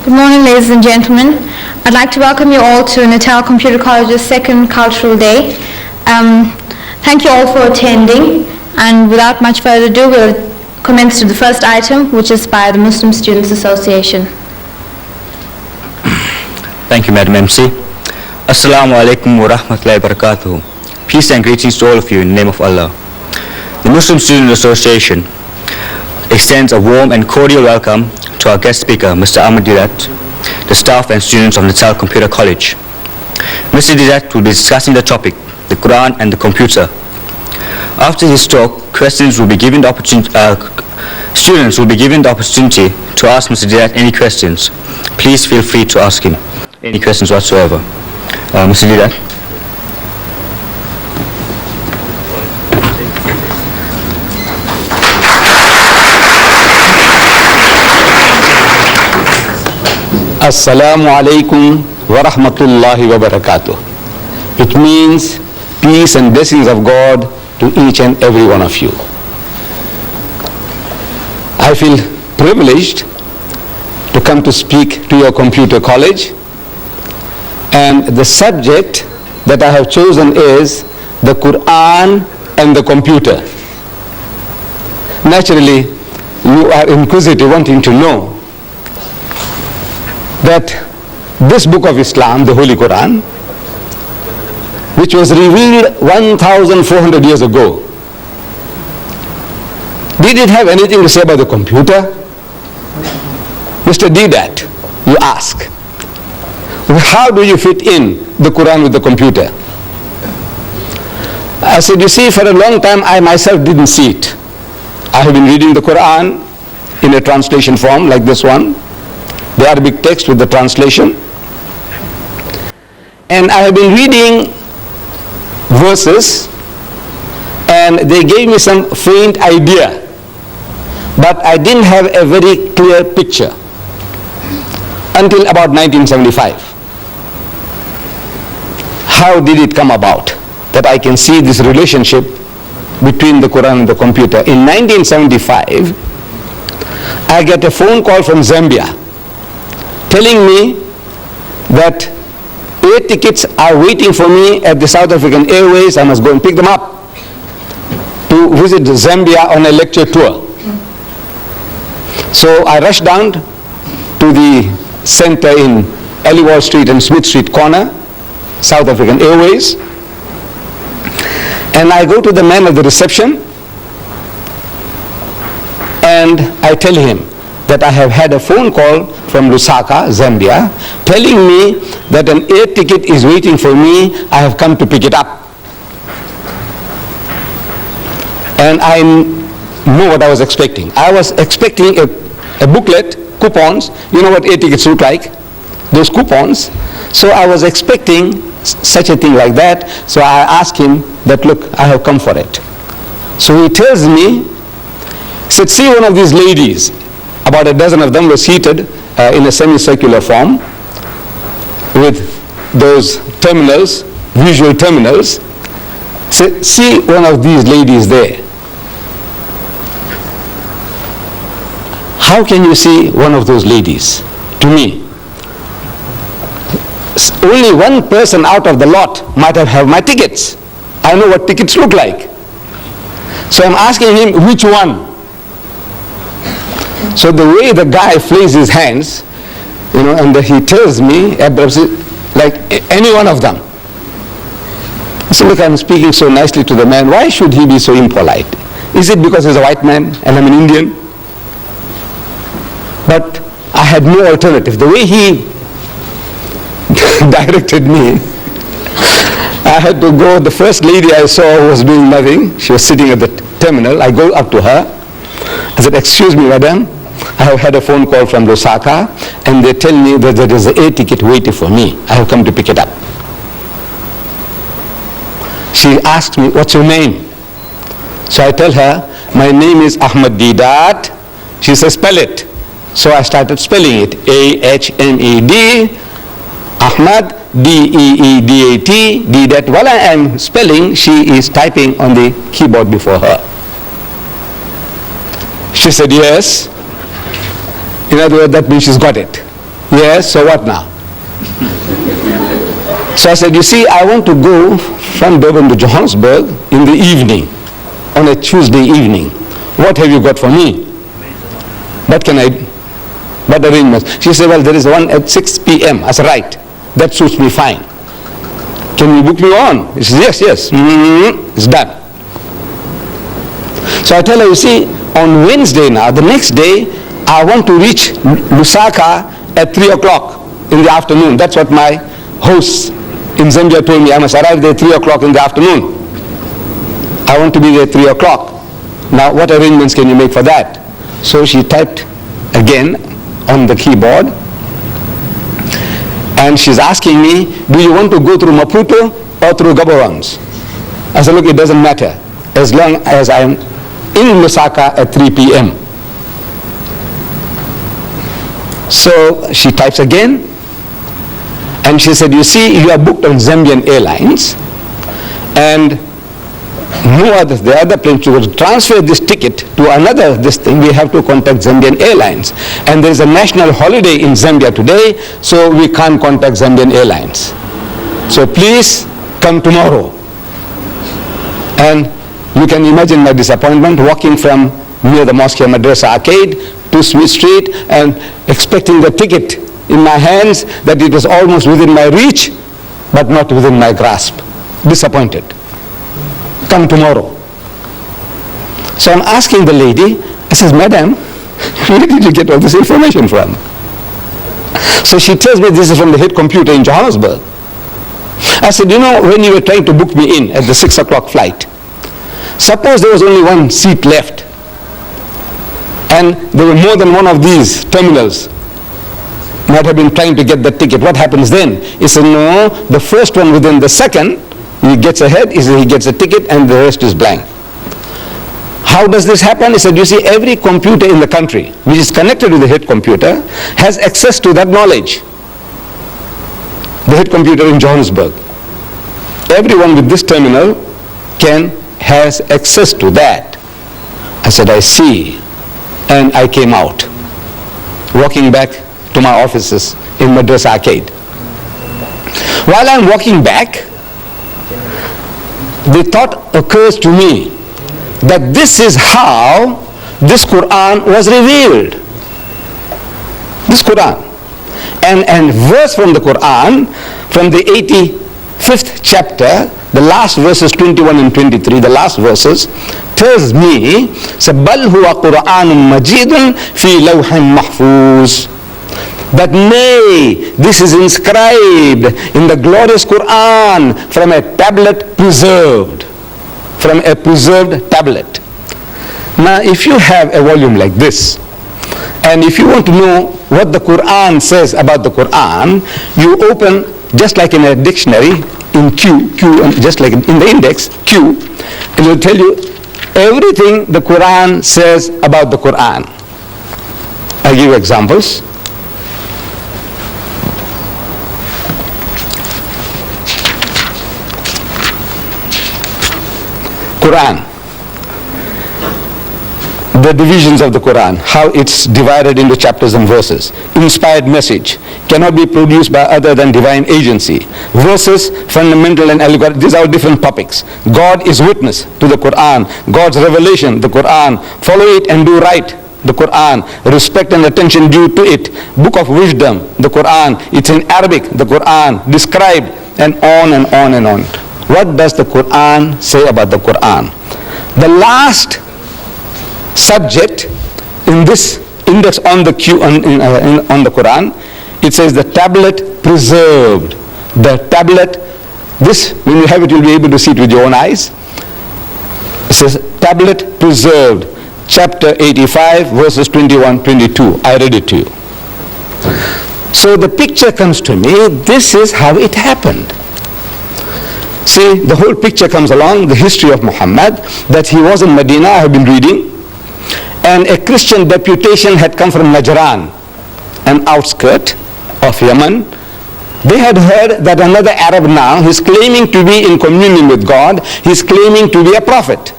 Good morning, ladies and gentlemen. I'd like to welcome you all to Natal Computer College's second Cultural Day. Thank you all for attending, and without much further ado, we'll commence to the first item, which is by the Muslim Students Association. Thank you, Madam MC. Assalamu alaikum wa rahmatullahi wa barakatuh. Peace and greetings to all of you in the name of Allah. The Muslim Student Association extends a warm and cordial welcome to our guest speaker, Mr. Ahmed Deedat, the staff and students of Natal Computer College. Mr. Deedat will be discussing the topic, the Qur'an and the computer. After his talk, students will be given the opportunity to ask Mr. Deedat any questions. Please feel free to ask him any questions whatsoever. Mr. Deedat. Assalamu alaikum wa rahmatullahi wa barakatuh. It means peace and blessings of God to each and every one of you. I feel privileged to come to speak to your computer college, and the subject that I have chosen is the Qur'an and the computer. Naturally, you are inquisitive, wanting to know that this book of Islam, the Holy Qur'an, which was revealed 1,400 years ago, did it have anything to say about the computer? Mr. Deedat, you ask, how do you fit in the Qur'an with the computer? I said, you see, for a long time I myself didn't see it. I have been reading the Qur'an in a translation form like this one, the Arabic text with the translation, and I have been reading verses, and they gave me some faint idea, but I didn't have a very clear picture until about 1975. How did it come about that I can see this relationship between the Quran and the computer? In 1975, I get a phone call from Zambia telling me that 8 tickets are waiting for me at the South African Airways. I must go and pick them up to visit Zambia on a lecture tour. So I rushed down to the center in Aliwal Street and Smith Street corner, South African Airways, and I go to the man at the reception and I tell him that I have had a phone call from Lusaka, Zambia, telling me that an air ticket is waiting for me. I have come to pick it up. And I know what I was expecting. I was expecting a booklet, coupons. You know what air tickets look like? Those coupons. So I was expecting such a thing like that. So I asked him that, look, I have come for it. So he tells me, he said, see one of these ladies. About a dozen of them were seated in a semicircular form with those terminals, visual terminals. So, see one of these ladies there. How can you see one of those ladies? To me, only one person out of the lot might have my tickets. I know what tickets look like. So I'm asking him, which one? So the way the guy flays his hands, and he tells me, like any one of them. I said, look, I'm speaking so nicely to the man. Why should he be so impolite? Is it because he's a white man and I'm an Indian? But I had no alternative. The way he directed me, I had to go. The first lady I saw was doing nothing. She was sitting at the terminal. I go up to her. I said, excuse me, madam, I have had a phone call from Lusaka and they tell me that there is an air ticket waiting for me. I have come to pick it up. She asked me, what's your name? So I tell her, my name is Ahmed Deedat. She says, spell it. So I started spelling it, A-H-M-E-D, Ahmed, D-E-E-D-A-T, Deedat. While I am spelling, she is typing on the keyboard before her. She said, yes. In other words, that means she's got it. Yes, so what now? So I said, you see, I want to go from Durban to Johannesburg in the evening, on a Tuesday evening. What have you got for me? What arrangements? She said, well, there is one at 6 p.m. I said, right, that suits me fine. Can you book me on? She says, yes. It's done. So I tell her, you see, on Wednesday now, the next day, I want to reach Lusaka at 3 o'clock in the afternoon. That's what my hosts in Zambia told me. I must arrive there 3 o'clock in the afternoon. I want to be there at 3 o'clock. Now, what arrangements can you make for that? So she typed again on the keyboard, and she's asking me, do you want to go through Maputo or through Gaborone? I said, look, it doesn't matter as long as I'm in Lusaka at 3 p.m. So she types again, and she said, you see, you are booked on Zambian Airlines, and the other plane, to transfer this ticket to another thing, we have to contact Zambian Airlines. And there is a national holiday in Zambia today, so we can't contact Zambian Airlines. So please come tomorrow. And you can imagine my disappointment walking from near the Mosque Madrasa Arcade to Smith Street and expecting the ticket in my hands, that it was almost within my reach, but not within my grasp. Disappointed. Come tomorrow. So I'm asking the lady, I says, madam, where did you get all this information from? So she tells me this is from the head computer in Johannesburg. I said, you know, when you were trying to book me in at the 6 o'clock flight, suppose there was only one seat left, and there were more than one of these terminals might have been trying to get the ticket. What happens then? He said, no, the first one within the second, he gets ahead, he gets a ticket, and the rest is blank. How does this happen? He said, you see, every computer in the country which is connected to the head computer has access to that knowledge. The head computer in Johannesburg. Everyone with this terminal has access to that. I said, I see. And I came out, walking back to my offices in Madrasa Arcade. While I'm walking back, the thought occurs to me that this is how this Qur'an was revealed. This Qur'an. And verse from the Qur'an, from the 85th chapter, the last verses 21 and 23, the last verses, tells me, بَلْ هُوَ قُرْآنٌ مَجِيدٌ فِي لَوْحٍ مَحْفُوظٍ, that nay, this is inscribed in the glorious Qur'an from a tablet preserved. From a preserved tablet. Now, if you have a volume like this, and if you want to know what the Qur'an says about the Qur'an, you open, just like in a dictionary, in Q, just like in the index, Q, it will tell you everything the Qur'an says about the Qur'an. I'll give you examples. Qur'an, the divisions of the Qur'an, how it's divided into chapters and verses. Inspired message cannot be produced by other than divine agency. Verses, fundamental and allegorical, these are different topics. God is witness to the Qur'an. God's revelation, the Qur'an. Follow it and do right, the Qur'an. Respect and attention due to it. Book of wisdom, the Qur'an. It's in Arabic, the Qur'an. Described, and on and on and on. What does the Qur'an say about the Qur'an? The last subject in this index on the on the Qur'an, it says the tablet preserved. The tablet, this, when you have it, you'll be able to see it with your own eyes. It says tablet preserved, chapter 85, verses 21, 22. I read it to you. So the picture comes to me, this is how it happened. See, the whole picture comes along, the history of Muhammad, that he was in Medina, I have been reading, and a Christian deputation had come from Najran, an outskirt of Yemen. They had heard that another Arab now, he's claiming to be in communion with God, he's claiming to be a prophet.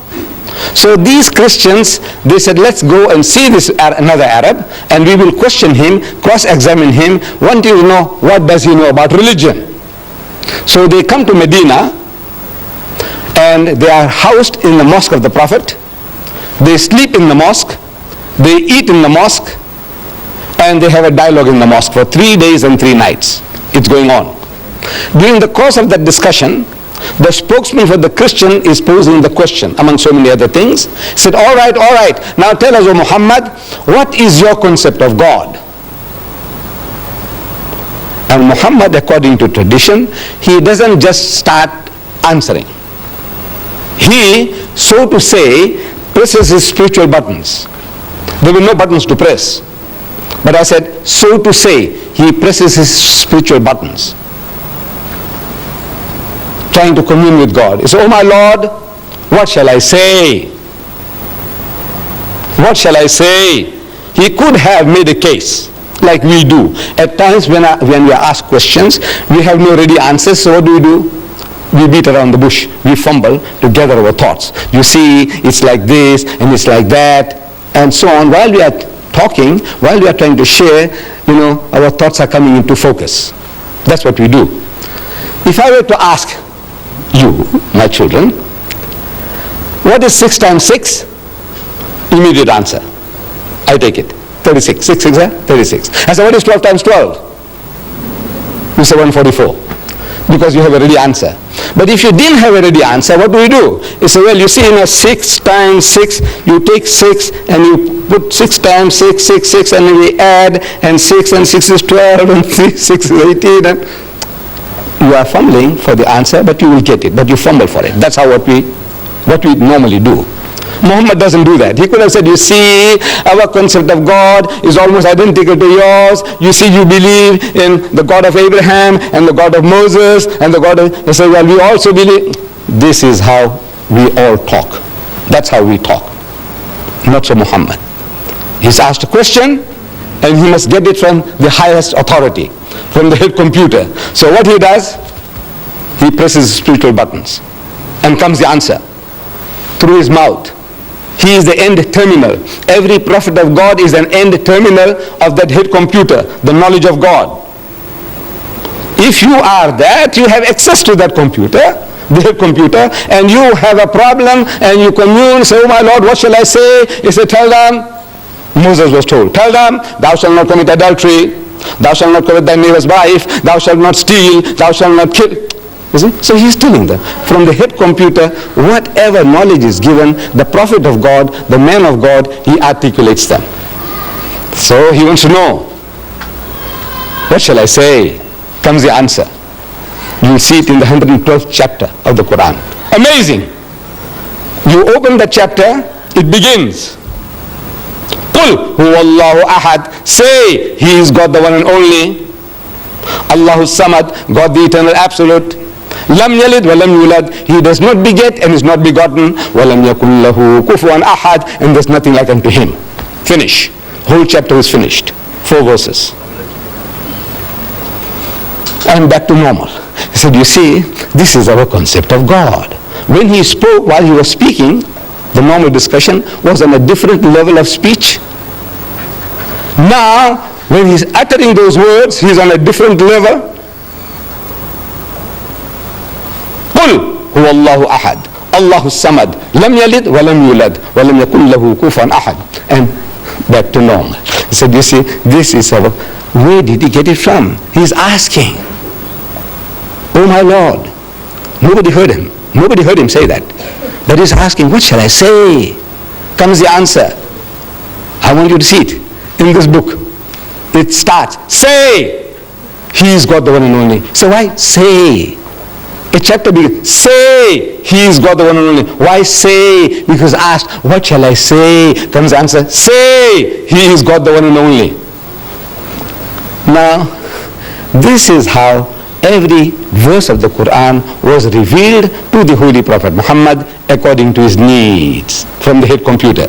So these Christians, they said, let's go and see this another Arab, and we will question him, cross-examine him, want to know what does he know about religion. So they come to Medina, and they are housed in the mosque of the Prophet. They sleep in the mosque, they eat in the mosque, and they have a dialogue in the mosque for 3 days and 3 nights. It's going on. During the course of that discussion, the spokesman for the Christian is posing the question, among so many other things. He said, all right, now tell us, O Muhammad, what is your concept of God? And Muhammad, according to tradition, he doesn't just start answering. He, so to say, presses his spiritual buttons. There were no buttons to press. But I said, so to say, he presses his spiritual buttons, trying to commune with God. He said, oh my Lord, what shall I say? What shall I say? He could have made a case, like we do. At times when we are asked questions, we have no ready answers, so what do? We beat around the bush. We fumble to gather our thoughts. You see, it's like this, and it's like that, and so on. While we are talking, while we are trying to share, our thoughts are coming into focus. That's what we do. If I were to ask you, my children, what is 6 times 6? Immediate answer. I take it. 36. 6 6 36. I say, what is 12 times 12? You say 144. Because you have a ready answer. But if you didn't have a ready answer, what do? You say, well, you see, 6 times 6, you take 6 and you put 6 times 6, 6, 6, and then we add, and 6 and 6 is 12, and 6 is 18, and you are fumbling for the answer, but you will get it, but you fumble for it. That's how what we normally do. Muhammad doesn't do that. He could have said, you see, our concept of God is almost identical to yours. You see, you believe in the God of Abraham and the God of Moses and the God of... He said, well, we also believe... This is how we all talk. That's how we talk. Not so Muhammad. He's asked a question and he must get it from the highest authority, from the head computer. So what he does, he presses spiritual buttons and comes the answer through his mouth. He is the end terminal. Every prophet of God is an end terminal of that head computer, the knowledge of God. If you are that, you have access to that computer, the head computer, and you have a problem and you commune, say, oh my Lord, what shall I say? He said, tell them, Moses was told, tell them, thou shalt not commit adultery, thou shalt not covet thy neighbor's wife, thou shalt not steal, thou shalt not kill. You see? So he's telling them, from the head computer, whatever knowledge is given, the prophet of God, the man of God, he articulates them. So he wants to know, what shall I say? Comes the answer. You will see it in the 112th chapter of the Qur'an. Amazing. You open the chapter, it begins. Qul huwa Allahu ahad. Say, he is God the one and only. Allahu samad, God the eternal absolute. Lam yalid wa lam yulad. He does not beget and is not begotten. Wa lam yakul lahu kufuwan ahad. And there's nothing like unto him. Finish. Whole chapter is finished. 4 verses. And back to normal. He said, you see, this is our concept of God. When he spoke, while he was speaking, the normal discussion was on a different level of speech. Now, when he's uttering those words, he's on a different level. قل هو الله أحد الله الصمد لم يلد ولم يولد ولم يكن له كفوا أحد. And back to normal. He said, you see, this is our... Where did he get it from? He's asking. Oh my Lord. Nobody heard him. Nobody heard him say that. But he's asking, what shall I say? Comes the answer. I want you to see it in this book. It starts, say, he is God the one and only. So why say? A chapter begins, say, he is God the one and only. Why say? Because asked, what shall I say? Comes the answer, say, he is God the one and only. Now, this is how every verse of the Qur'an was revealed to the Holy Prophet Muhammad according to his needs from the head computer.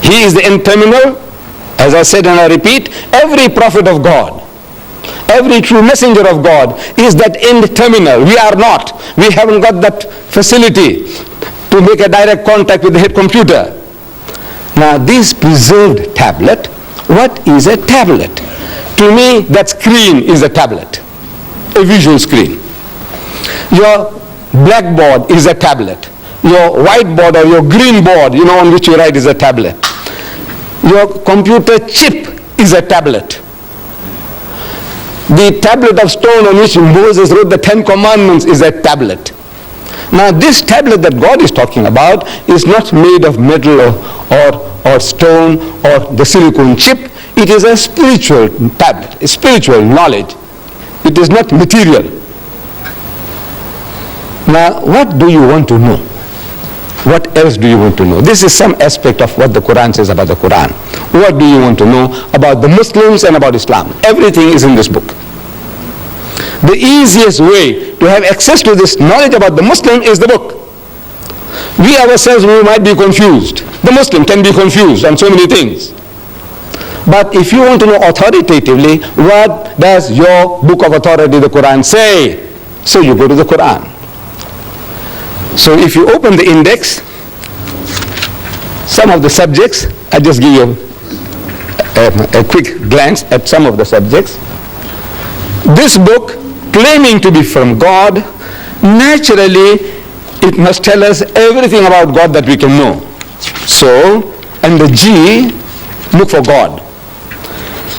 He is the end terminal. As I said and I repeat, every prophet of God, every true messenger of God is that end terminal. We are not. We haven't got that facility. to make a direct contact with the head computer. Now this preserved tablet, what is a tablet? To me, that screen is a tablet, a visual screen. Your blackboard is a tablet. Your whiteboard or your green board, on which you write, is a tablet. Your computer chip is a tablet. The tablet of stone on which Moses wrote the 10 Commandments is a tablet. Now this tablet that God is talking about is not made of metal or stone or the silicone chip. It is a spiritual tablet, a spiritual knowledge. It is not material. Now what do you want to know? What else do you want to know? This is some aspect of what the Qur'an says about the Qur'an. What do you want to know about the Muslims and about Islam? Everything is in this book. The easiest way to have access to this knowledge about the Muslim is the book. We ourselves, we might be confused. The Muslim can be confused on so many things. But if you want to know authoritatively, what does your book of authority, the Qur'an, say? So you go to the Qur'an. So if you open the index, some of the subjects, I just give you a quick glance at some of the subjects. This book, claiming to be from God, naturally it must tell us everything about God that we can know. So, under G, look for God.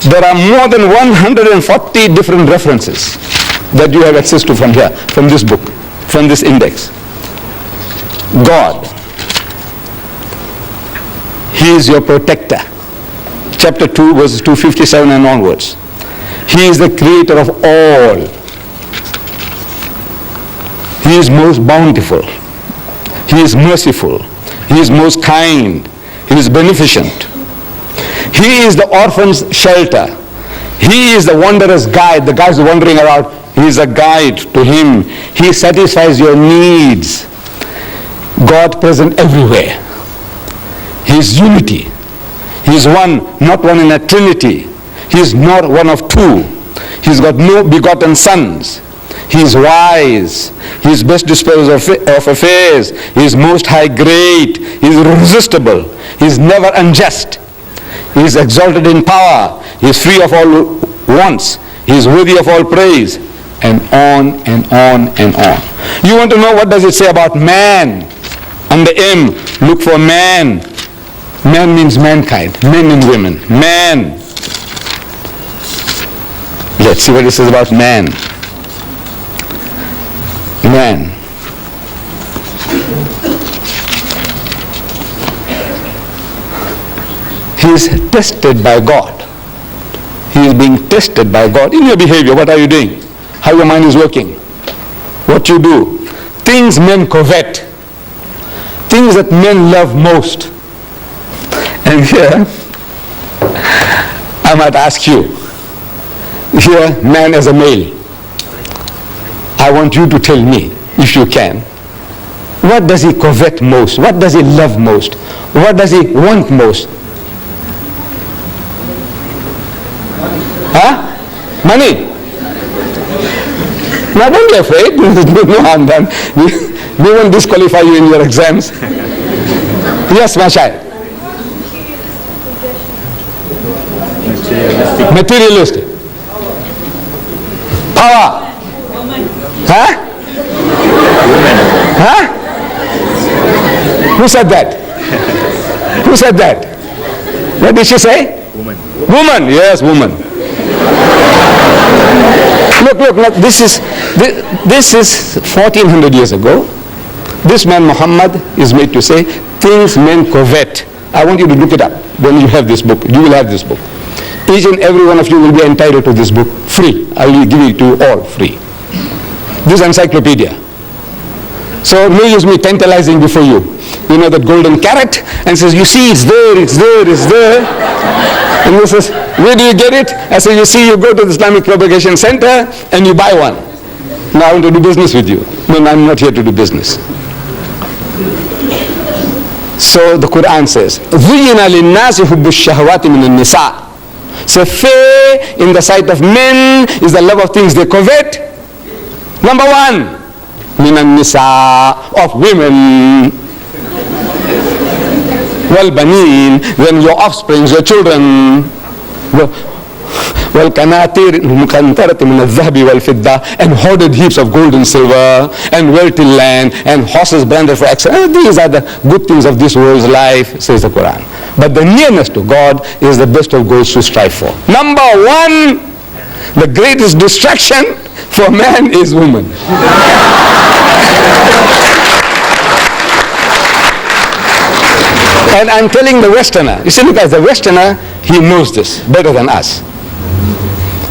There are more than 140 different references that you have access to from here, from this book, from this index. God. He is your protector. Chapter 2, verses 257 and onwards. He is the creator of all. He is most bountiful. He is merciful. He is most kind. He is beneficent. He is the orphan's shelter. He is the wanderer's guide. The guys wandering around, he is a guide to him. He satisfies your needs. God present everywhere. He is unity. He is one, not one in a trinity. He is not one of two. He has got no begotten sons. He is wise. He is best disposer of affairs. He is most high great. He is irresistible. He is never unjust. He is exalted in power. He is free of all wants. He is worthy of all praise. And on and on and on. You want to know what does it say about man? Under M, look for man. Man means mankind, men and women. Man. Let's see what it says about man. Man. He is tested by God. He is being tested by God. In your behavior, what are you doing? How your mind is working? What you do? Things men covet. Things that men love most. And here, I might ask you, here, man as a male, I want you to tell me, if you can, what does he covet most? What does he love most? What does he want most? Huh? Money. Now don't be afraid, no harm done. We won't disqualify you in your exams. Yes, my child. Materialistic. Power. Huh? Huh? Who said that? Who said that? What did she say? Woman. Woman, yes, woman. Look, this is 1400 years ago. This man Muhammad is made to say, things men covet. I want you to look it up when you have this book. You will have this book. Each and every one of you will be entitled to this book free. I will give it to you all free. This encyclopedia. So no use me tantalizing before you. You know that golden carrot, and says, you see, it's there, it's there, it's there. And he says, where do you get it? I say, you see, you go to the Islamic Propagation Center and you buy one. Now I want to do business with you. No, I'm not here to do business. So the Qur'an says, زُيِّنَ لِلنَّاسِ حُبُّ الشَّهَوَاتِ مِنَ النِّسَاءِ. So fair in the sight of men is the love of things they covet. Number one, مِنَ النِّسَاءِ, of women. وَالْبَنِينَ, then your offspring, your children. وَالْقَنَاطِيرِ الْمُقَنْطَرَةِ مِنَ الذَّهَبِ وَالْفِضَّةِ, and hoarded heaps of gold and silver, and wealthy land, and horses branded for excellence. These are the good things of this world's life, says the Qur'an. But the nearness to God is the best of goals to strive for. Number one, the greatest distraction for man is woman. And I'm telling the Westerner, you see, look, as the Westerner, he knows this better than us.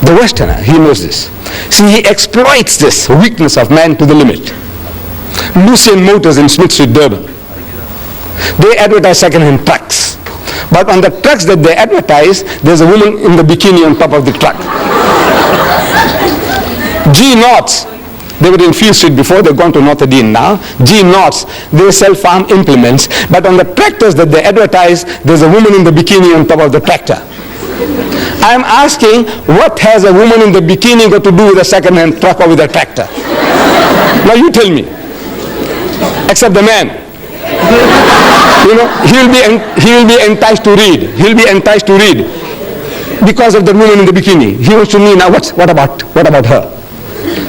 The Westerner, he knows this. See, he exploits this weakness of man to the limit. Lucien Motors in Smith Street, Durban, they advertise second-hand trucks. But on the trucks that they advertise, there's a woman in the bikini on top of the truck. G Knots, they were in Field Street before, they've gone to North Dean now. G Knots, they sell farm implements, but on the tractors that they advertise, there's a woman in the bikini on top of the tractor. I'm asking, what has a woman in the bikini got to do with a second-hand truck or with a tractor? Now you tell me. Except the man. You know, he will be enticed to read. He'll be enticed to read because of the woman in the bikini. He wants to know now what about her?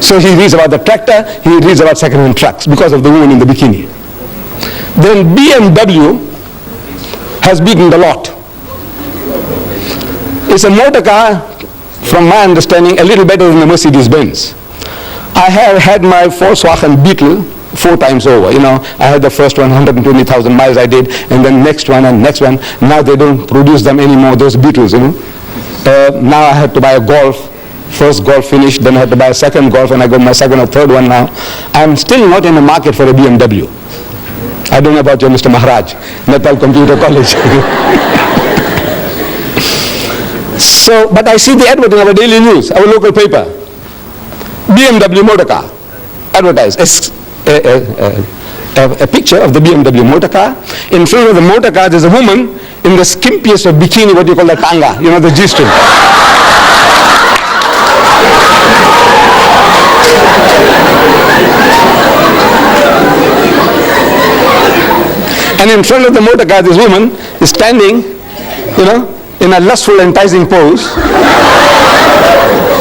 So he reads about the tractor, he reads about second-hand trucks because of the woman in the bikini. Then BMW has beaten the lot. It's a motor car, from my understanding, a little better than the Mercedes-Benz. I have had my Volkswagen Beetle 4 times over. You know, I had the first one, 120,000 miles I did, and then next one and next one. Now they don't produce them anymore, those Beetles, you know. Now I had to buy a Golf. First Golf finished, then I had to buy a second Golf, and I got my second or third one now. I'm still not in the market for a BMW. I don't know about you, Mr. Maharaj, Natal Computer College. So, but I see the advert in our daily news, our local paper. BMW motor car, advertised. A picture of the BMW motor car. In front of the motor car, there's a woman in the skimpiest of bikini, what you call the tanga, you know, the G-string. And in front of the motor car, this woman is standing, you know, in a lustful, enticing pose.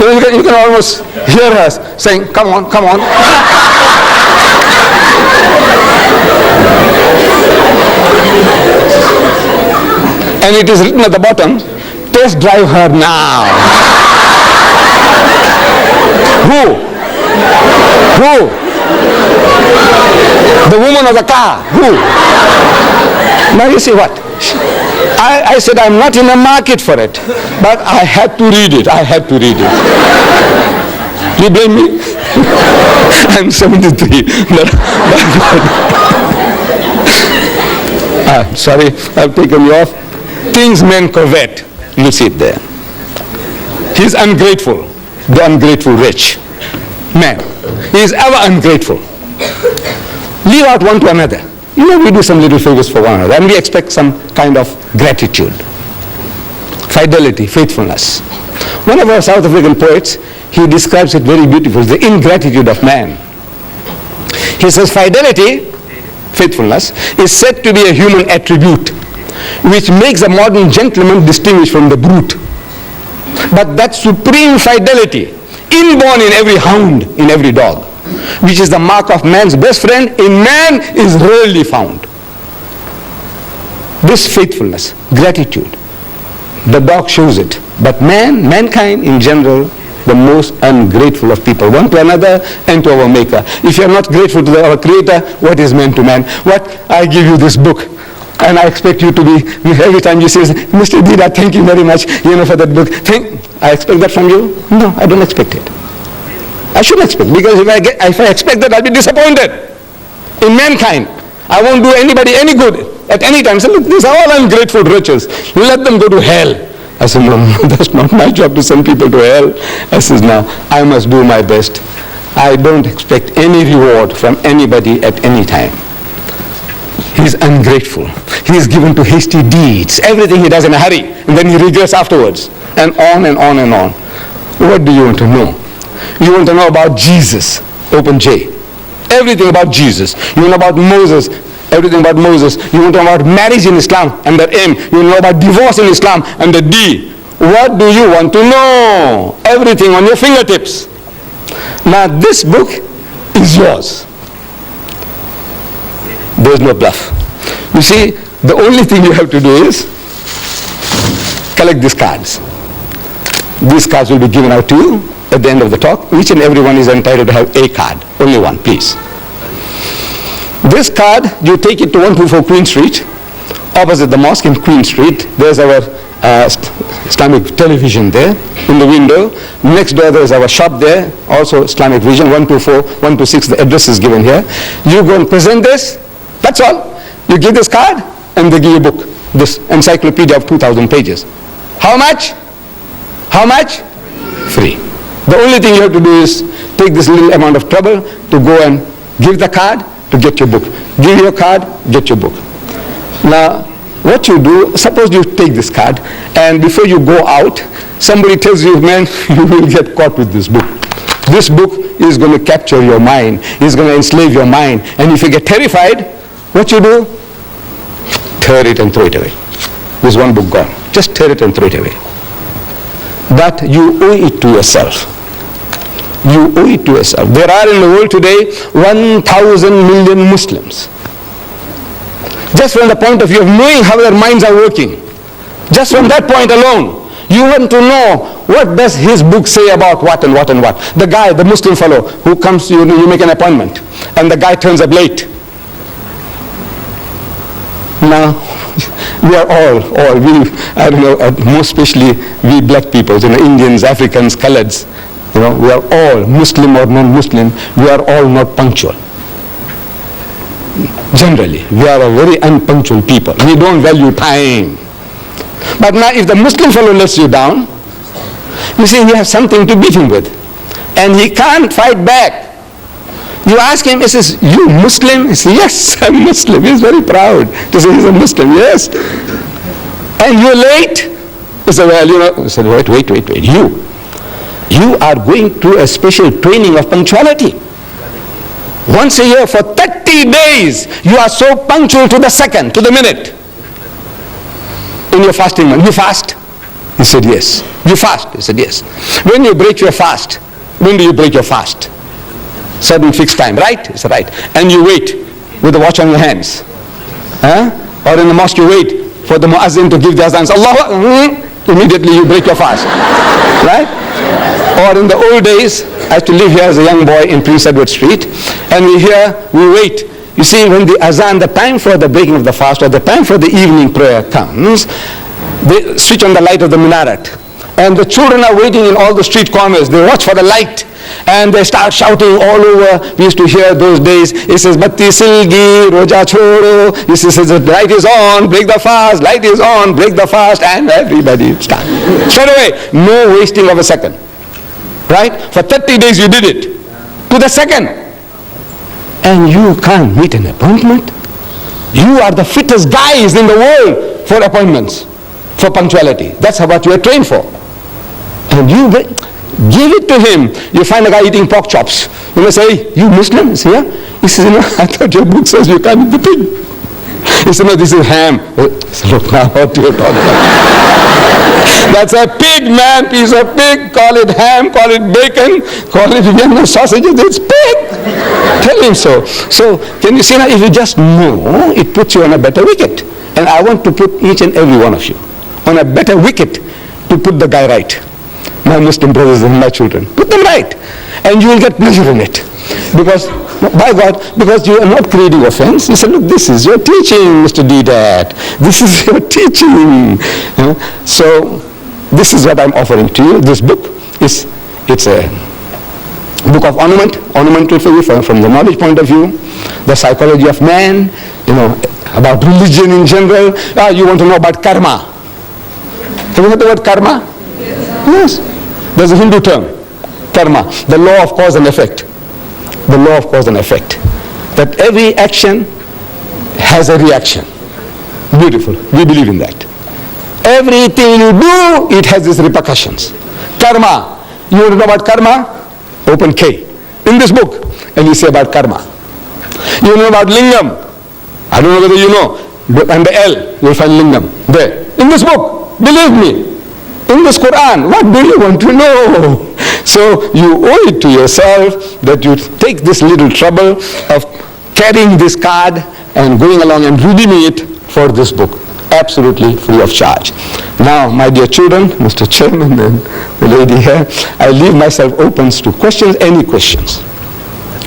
You can almost hear her saying, "Come on, come on." And it is written at the bottom, "Test drive her now." Who? The woman of the car. Who? Now you see what? I said I'm not in the market for it, but I had to read it. I had to read it. You blame me? I'm 73. Sorry, I've taken you off. Things men covet. You see it there. He's ungrateful. The ungrateful rich man. He is ever ungrateful. Leave out one to another. You know, we do some little favors for one another and we expect some kind of gratitude. Fidelity, faithfulness. One of our South African poets, he describes it very beautifully, the ingratitude of man. He says, fidelity, faithfulness, is said to be a human attribute which makes a modern gentleman distinguished from the brute. But that supreme fidelity, inborn in every hound, in every dog, which is the mark of man's best friend, in man is rarely found. This faithfulness, gratitude, the dog shows it. But mankind in general, the most ungrateful of people, one to another and to our Maker. If you are not grateful to our Creator, what is man to man? What? I give you this book, and I expect you to be, every time you say, "Mr. Deedat, thank you very much, for that book." I expect that from you? No, I don't expect it. I shouldn't expect, because if I expect that, I'll be disappointed in mankind. I won't do anybody any good at any time. So look, these are all ungrateful riches. Let them go to hell. I said, no, that's not my job to send people to hell. I said, no, I must do my best. I don't expect any reward from anybody at any time. He's ungrateful. He is given to hasty deeds. Everything he does in a hurry, and then he regrets afterwards. And on and on and on. What do you want to know? You want to know about Jesus, open J. Everything about Jesus. You want about Moses, everything about Moses. You want to know about marriage in Islam, under M. You know about divorce in Islam, under D. What do you want to know? Everything on your fingertips. Now this book is yours. There's no bluff. You see, the only thing you have to do is collect these cards. These cards will be given out to you at the end of the talk. Each and every one is entitled to have a card. Only one, please. This card, you take it to 124 Queen Street, opposite the mosque in Queen Street. There's our Islamic television there in the window. Next door there is our shop there, also Islamic Vision, 124, 126, the address is given here. You go and present this, that's all. You give this card and they give you a book, this encyclopedia of 2,000 pages. How much? How much? Free. The only thing you have to do is take this little amount of trouble to go and give the card to get your book. Give your card, get your book. Now, what you do, suppose you take this card and before you go out, somebody tells you, man, you will get caught with this book. This book is going to capture your mind. It's going to enslave your mind. And if you get terrified, what you do? Tear it and throw it away. There's one book gone. Just tear it and throw it away. But you owe it to yourself. You owe it to yourself. There are in the world today 1,000 million Muslims. Just from the point of view of knowing how their minds are working, just from that point alone, you want to know what does his book say about what and what and what. The guy, the Muslim fellow who comes to you, you make an appointment, and the guy turns up late. Now, we are I don't know, most especially we black people, Indians, Africans, Coloreds, we are all, Muslim or non-Muslim, we are all not punctual. Generally, we are a very unpunctual people. We don't value time. But now if the Muslim fellow lets you down, you see he has something to beat him with. And he can't fight back. You ask him, he says, you Muslim? He says, yes, I'm Muslim. He's very proud to say he's a Muslim, yes. And you're late? He said, well, he said, wait. You are going through a special training of punctuality. Once a year for 30 days, you are so punctual to the second, to the minute. In your fasting month, you fast? He said, yes. You fast? He said, yes. When you break your fast, when do you break your fast? Certain fixed time, right? He said, right. And you wait with the watch on your hands. Or in the mosque you wait for the muazzin to give the azans. Allah, immediately you break your fast. Right? Or in the old days, I used to live here as a young boy in Prince Edward Street, and we wait. You see, when the azan, the time for the breaking of the fast or the time for the evening prayer comes, they switch on the light of the minaret. And the children are waiting in all the street corners. They watch for the light. And they start shouting all over. We used to hear those days. It says, Batti Silgi, Roja Choro. It says, the light is on, break the fast. Light is on, break the fast. And everybody starts. Straight away, no wasting of a second. Right? For 30 days you did it. To the second. And you can't meet an appointment. You are the fittest guys in the world for appointments, for punctuality. That's what you are trained for. And you give it to him. You find a guy eating pork chops. You may say, you Muslim? He says, yeah. He says, I thought your book says you can't eat the pig. He said, no, this is ham. Said, look now, what you're talking about. That's a pig, man, piece of pig. Call it ham, call it bacon, call it Vienna sausages. It's pig. Tell him so. So, can you see now, if you just know, it puts you on a better wicket. And I want to put each and every one of you on a better wicket to put the guy right. My Muslim brothers and my children. Put them right. And you will get pleasure in it. Because, by God, because you are not creating offense. You say, look, this is your teaching, Mr. Deedat. This is your teaching. So, this is what I'm offering to you. This book it's a book of ornamental for you from the knowledge point of view, the psychology of man, about religion in general. You want to know about karma. Have you heard the word karma? Yes. There's a Hindu term, karma, the law of cause and effect. The law of cause and effect. That every action has a reaction. Beautiful. We believe in that. Everything you do, it has its repercussions. Karma. You want to know about karma? Open K. In this book. And you say about karma. You know about lingam. I don't know whether you know, but under L, you'll find lingam. There. In this book, believe me, in this Qur'an, what do you want to know? So you owe it to yourself that you take this little trouble of carrying this card and going along and redeeming it for this book, absolutely free of charge. Now, my dear children, Mr. Chairman and the lady here, I leave myself open to questions, any questions.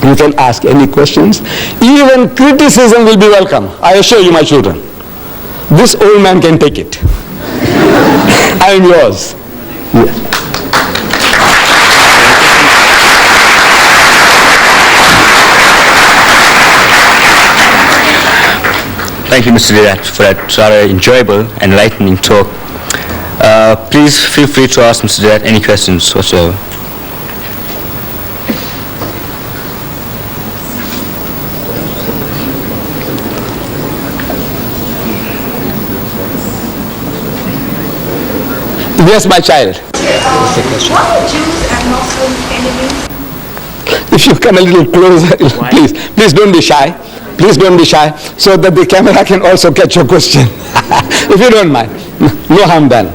You can ask any questions. Even criticism will be welcome. I assure you, my children. This old man can take it. I am yours. Yes. Thank you, Mr. Deedat, for that rather enjoyable and enlightening talk. Please feel free to ask Mr. Deedat any questions whatsoever. Yes, my child. What are Jews and Muslims enemies? If you come a little closer, please don't be shy. Please don't be shy, so that the camera can also catch your question. If you don't mind. No harm done.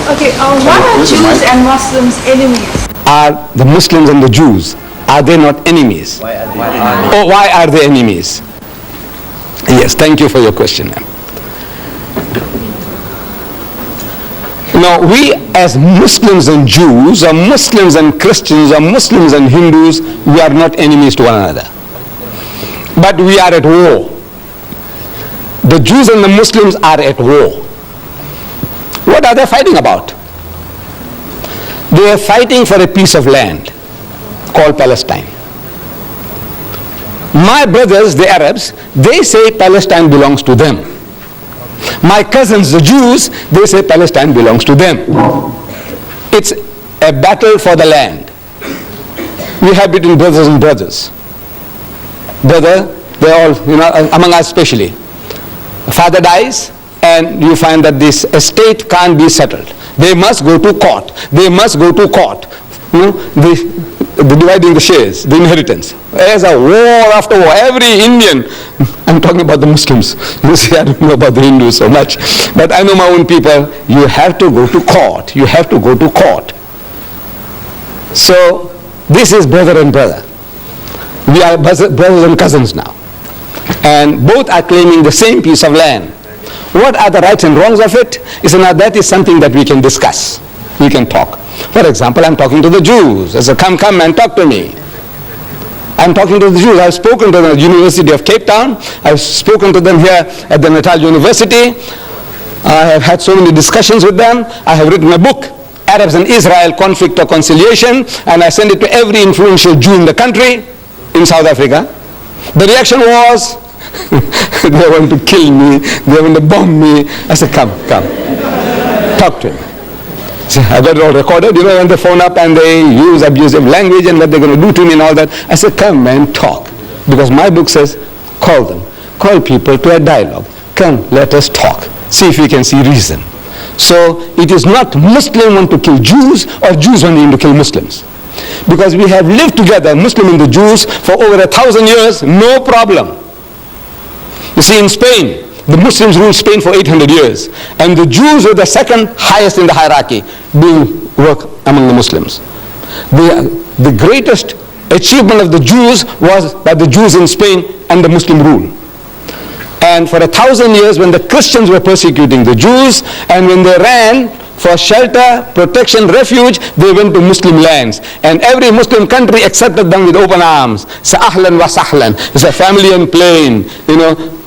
Okay, what are Jews and Muslims enemies? Are the Muslims and the Jews, are they not enemies? Why are they enemies? Yes, thank you for your question, ma'am. Now, we as Muslims and Jews, or Muslims and Christians, or Muslims and Hindus, we are not enemies to one another. But we are at war. The Jews and the Muslims are at war. What are they fighting about? They are fighting for a piece of land called Palestine. My brothers, the Arabs, they say Palestine belongs to them. My cousins, the Jews, they say Palestine belongs to them. It's a battle for the land. We have between brothers and brothers. Brother, they're all, among us especially. Father dies, and you find that this estate can't be settled. They must go to court. They must go to court. The dividing the shares, the inheritance. There's a war after war. Every Indian, I'm talking about the Muslims. You see, I don't know about the Hindus so much. But I know my own people. You have to go to court. You have to go to court. So, this is brother and brother. We are brothers and cousins now. And both are claiming the same piece of land. What are the rights and wrongs of it? Now that is something that we can discuss. We can talk. For example, I'm talking to the Jews. I say, come and talk to me. I'm talking to the Jews. I've spoken to the University of Cape Town. I've spoken to them here at the Natal University. I have had so many discussions with them. I have written a book, Arabs and Israel, Conflict or Conciliation, and I sent it to every influential Jew in the country, in South Africa. The reaction was, they want to kill me, they want to bomb me. I said, come, talk to him. So I got it all recorded, when they phone up and they use abusive language and what they're going to do to me and all that. I said, come and talk. Because my book says, call them. Call people to a dialogue. Come, let us talk. See if we can see reason. So it is not Muslim want to kill Jews or Jews wanting to kill Muslims. Because we have lived together, Muslim and the Jews, for over 1,000 years, no problem. You see, in Spain, the Muslims ruled Spain for 800 years. And the Jews were the second highest in the hierarchy, doing work among the Muslims. The greatest achievement of the Jews was by the Jews in Spain and the Muslim rule. And for 1,000 years, when the Christians were persecuting the Jews, and when they ran for shelter, protection, refuge, they went to Muslim lands. And every Muslim country accepted them with open arms. Say, ahlan wa sahlan. It's a family and plain,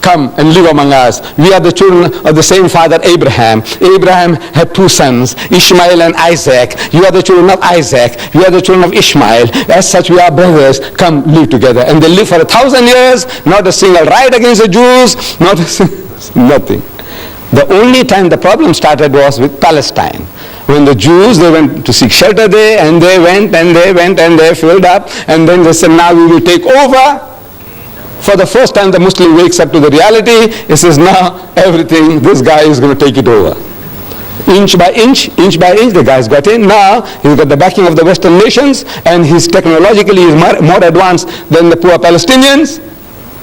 come and live among us. We are the children of the same father, Abraham. Abraham had 2 sons, Ishmael and Isaac. You are the children of Isaac. You are the children of Ishmael. As such, we are brothers. Come, live together. And they lived for 1,000 years, not a single riot against the Jews, nothing. The only time the problem started was with Palestine. When the Jews, they went to seek shelter there, and they went and they filled up, and then they said, now we will take over. For the first time, the Muslim wakes up to the reality. He says, now everything, this guy is going to take it over. Inch by inch, the guy's got in. Now he's got the backing of the Western nations, and he's technologically is more advanced than the poor Palestinians.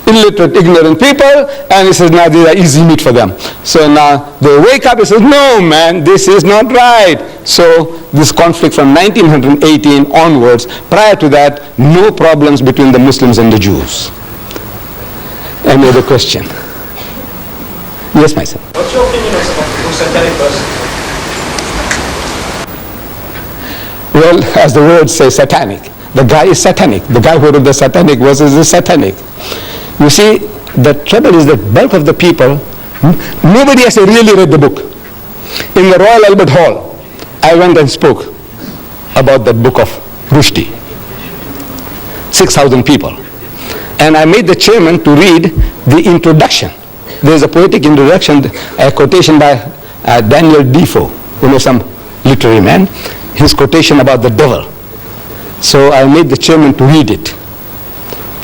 illiterate, ignorant people, and he says, now these are easy meat for them. So now they wake up, he says, no man, this is not right. So this conflict from 1918 onwards, prior to that, no problems between the Muslims and the Jews. Any other question? Yes, my son. What's your opinion of the satanic person? Well, as the word says, satanic. The guy is satanic. The guy who wrote the satanic verses is satanic. You see, the trouble is that bulk of the people, nobody has really read the book. In the Royal Albert Hall, I went and spoke about that book of Rushdie. 6,000 people. And I made the chairman to read the introduction. There's a poetic introduction, a quotation by Daniel Defoe, some literary man, his quotation about the devil. So I made the chairman to read it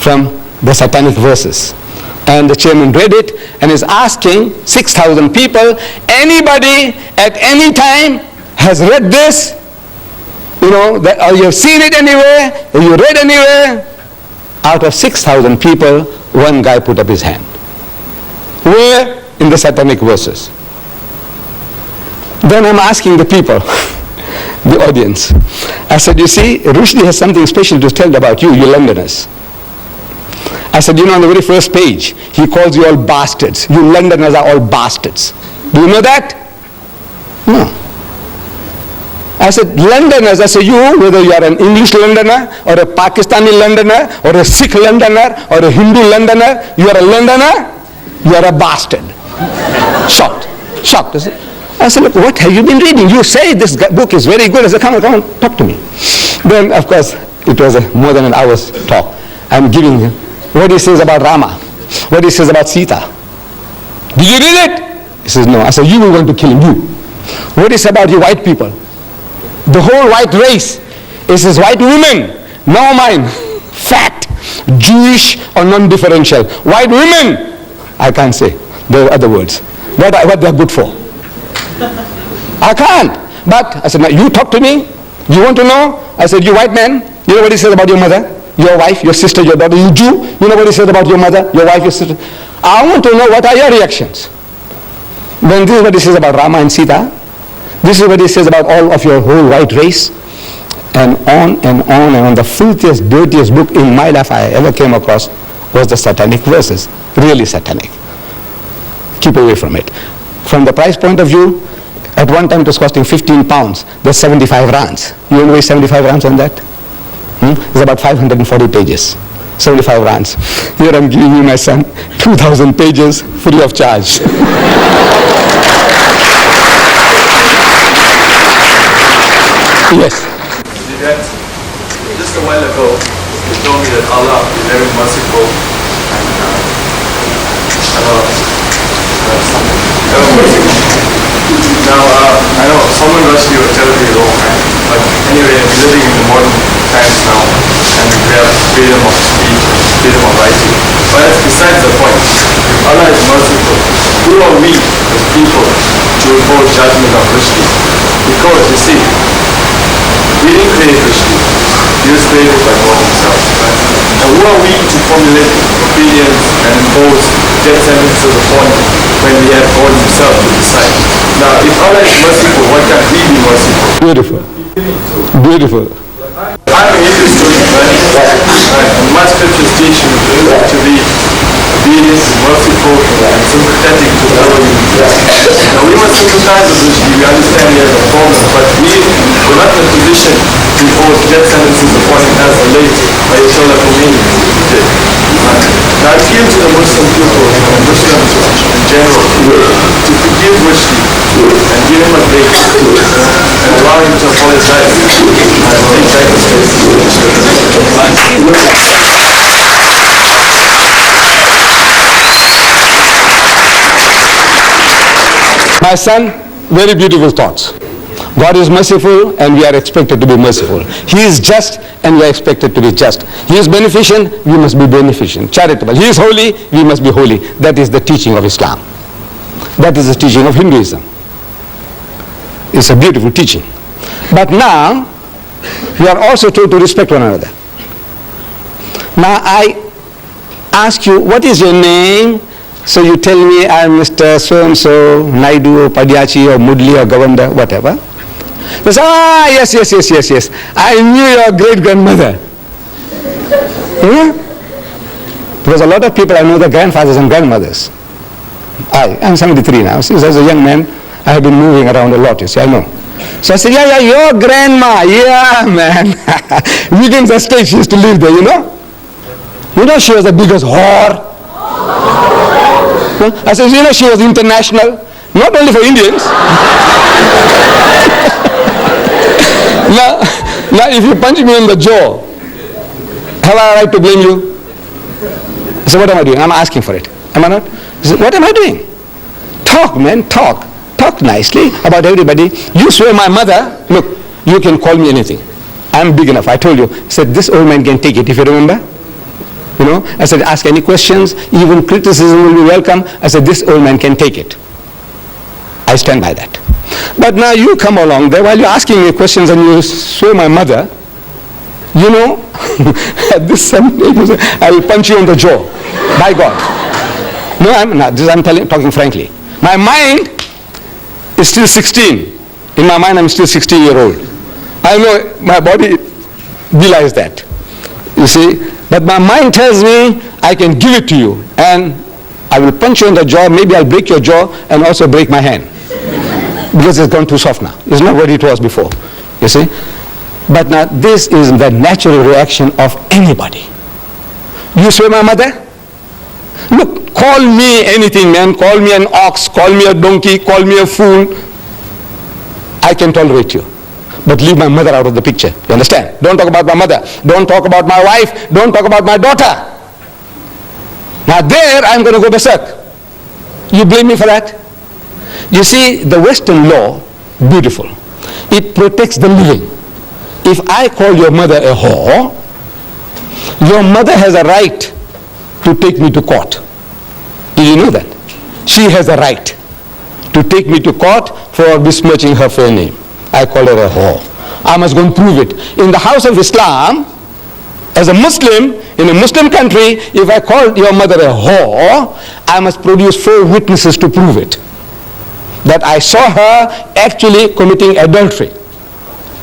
from the satanic verses. And the chairman read it and is asking 6,000 people, anybody at any time has read this? Or you have seen it anywhere, or you read anywhere? Out of 6,000 people, one guy put up his hand. Where? In the satanic verses. Then I'm asking the people, the audience. I said, you see, Rushdie has something special to tell about you Londoners. I said, on the very first page, he calls you all bastards. You Londoners are all bastards. Do you know that? No. I said, Londoners, I said, whether you are an English Londoner, or a Pakistani Londoner, or a Sikh Londoner, or a Hindu Londoner, you are a Londoner, you are a bastard. Shocked. I said, look, what have you been reading? You say this book is very good. I said, come on, talk to me. Then, of course, it was more than an hour's talk. I'm giving him what he says about Rama, what he says about Sita. Did you read it? He says, no. I said, you will want to kill him, you. What is about you white people? The whole white race. It says white women, no mine, fat, Jewish or non-differential. White women, I can't say. There are other words. What they are good for. I can't. But I said, now you talk to me. You want to know? I said, you white man, you know what he says about your mother, your wife, your sister, your daughter. You Jew, you know what he says about your mother, your wife, your sister. I want to know what are your reactions. Then this is what he says about Rama and Sita. This is what he says about all of your whole white race. And on and on and on. The filthiest, dirtiest book in my life I ever came across was the satanic verses. Really satanic. Keep away from it. From the price point of view, at one time it was costing 15 pounds. There's 75 rands. You want to waste 75 rands on that? It's about 540 pages. 75 rands. Here I'm giving you, my son, 2,000 pages free of charge. Yes. Just a while ago, you told me that Allah is very merciful and Now, I know someone rushed you or tell me wrong, but anyway, we're living in the modern times now, and we have freedom of speech, freedom of writing. But that's besides the point. If Allah is merciful, who are we as people to report judgment on Rushdie? Because, you see, we didn't create Rushdie. He was created by God himself. And who are we to formulate opinions and impose death sentences upon him when we have God himself to decide? Now, if Allah is merciful, why can't we be merciful? Beautiful. Beautiful. I'm an atheist student, right? And my scriptures teach you to be obedient, merciful, and sympathetic to whoever you meet. Now, we must sympathize with Rushdie. We understand he has a problem, but we're not in a position to impose death sentences upon him as the late Ayatollah Khomeini did. Now, I appeal to the Muslim people and Muslims in general to forgive Rushdie and give him a break and allow him to apologize and take back his case. My son, very beautiful thoughts. God is merciful and we are expected to be merciful. He is just and we are expected to be just. He is beneficent, we must be beneficent. Charitable. He is holy, we must be holy. That is the teaching of Islam. That is the teaching of Hinduism. It's a beautiful teaching. But now, we are also told to respect one another. Now, ask you, what is your name? So you tell me, I'm Mr. So-and-so, Naidu, or Padyachi, or Mudli, or Governor, whatever. They say, yes. I knew your great-grandmother. Because a lot of people, I know their grandfathers and grandmothers. I'm 73 now. Since I was a young man, I have been moving around a lot, you see, I know. So I said, yeah, your grandma, yeah, man. Weekends estate, she used to live there, you know. You know, she was the biggest whore. I said, you know, she was international, not only for Indians. Now, if you punch me in the jaw, have I a right to blame you? I said, what am I doing? I'm asking for it. Am I not? I said, what am I doing? Talk, man, talk. Talk nicely about everybody. You swear my mother, look, you can call me anything. I'm big enough. I told you. I said, this old man can take it, if you remember. You know, I said, ask any questions, even criticism will be welcome. I said, this old man can take it. I stand by that. But now you come along there while you're asking me questions and you swear my mother, you know, at this some I will punch you in the jaw. By God. No, I'm not. This I'm talking frankly. My mind is still 16. In my mind, I'm still 16-year-old. I know my body belies that. You see, but my mind tells me I can give it to you, and I will punch you in the jaw. Maybe I'll break your jaw and also break my hand because it's gone too soft now. It's not what it was before. You see. But now this is the natural reaction of anybody. You swear my mother? Look, call me anything, man. Call me an ox, call me a donkey, call me a fool. I can tolerate you. But leave my mother out of the picture. You understand? Don't talk about my mother. Don't talk about my wife. Don't talk about my daughter. Now there I'm going to go berserk. You blame me for that? You see, the Western law, beautiful. It protects the living. If I call your mother a whore, your mother has a right to take me to court. Did you know that? She has a right to take me to court for besmirching her fair name. I call her a whore. I must go and prove it. In the house of Islam, as a Muslim, in a Muslim country, if I call your mother a whore, I must produce 4 witnesses to prove it. That I saw her actually committing adultery.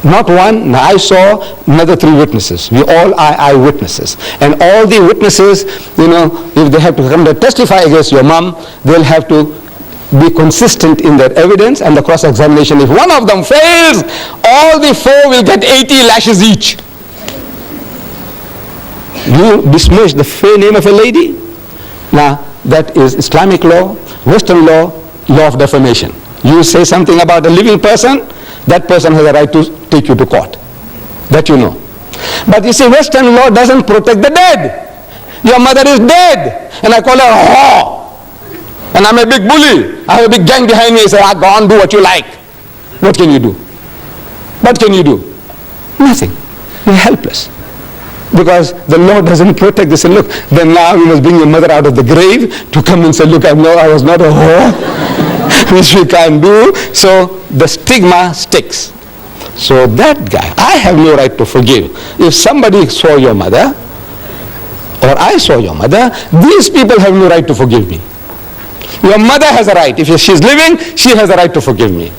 Not one, I saw another 3 witnesses. We all are eyewitnesses. And all the witnesses, you know, if they have to come to testify against your mom, they'll have to be consistent in their evidence and the cross-examination. If one of them fails, all the 4 will get 80 lashes each. You besmirch the fair name of a lady? Now, that is Islamic law, Western law, law of defamation. You say something about a living person, that person has a right to take you to court. That you know. But you see, Western law doesn't protect the dead. Your mother is dead, and I call her a whore. And I'm a big bully. I have a big gang behind me. I say, go on, do what you like. What can you do? What can you do? Nothing. You're helpless. Because the law doesn't protect this. And look, then now we must bring your mother out of the grave to come and say, look, I was not a whore, which we can't do. So the stigma sticks. So that guy, I have no right to forgive. If somebody saw your mother, or I saw your mother, these people have no right to forgive me. Your mother has a right. If she's living, she has a right to forgive me.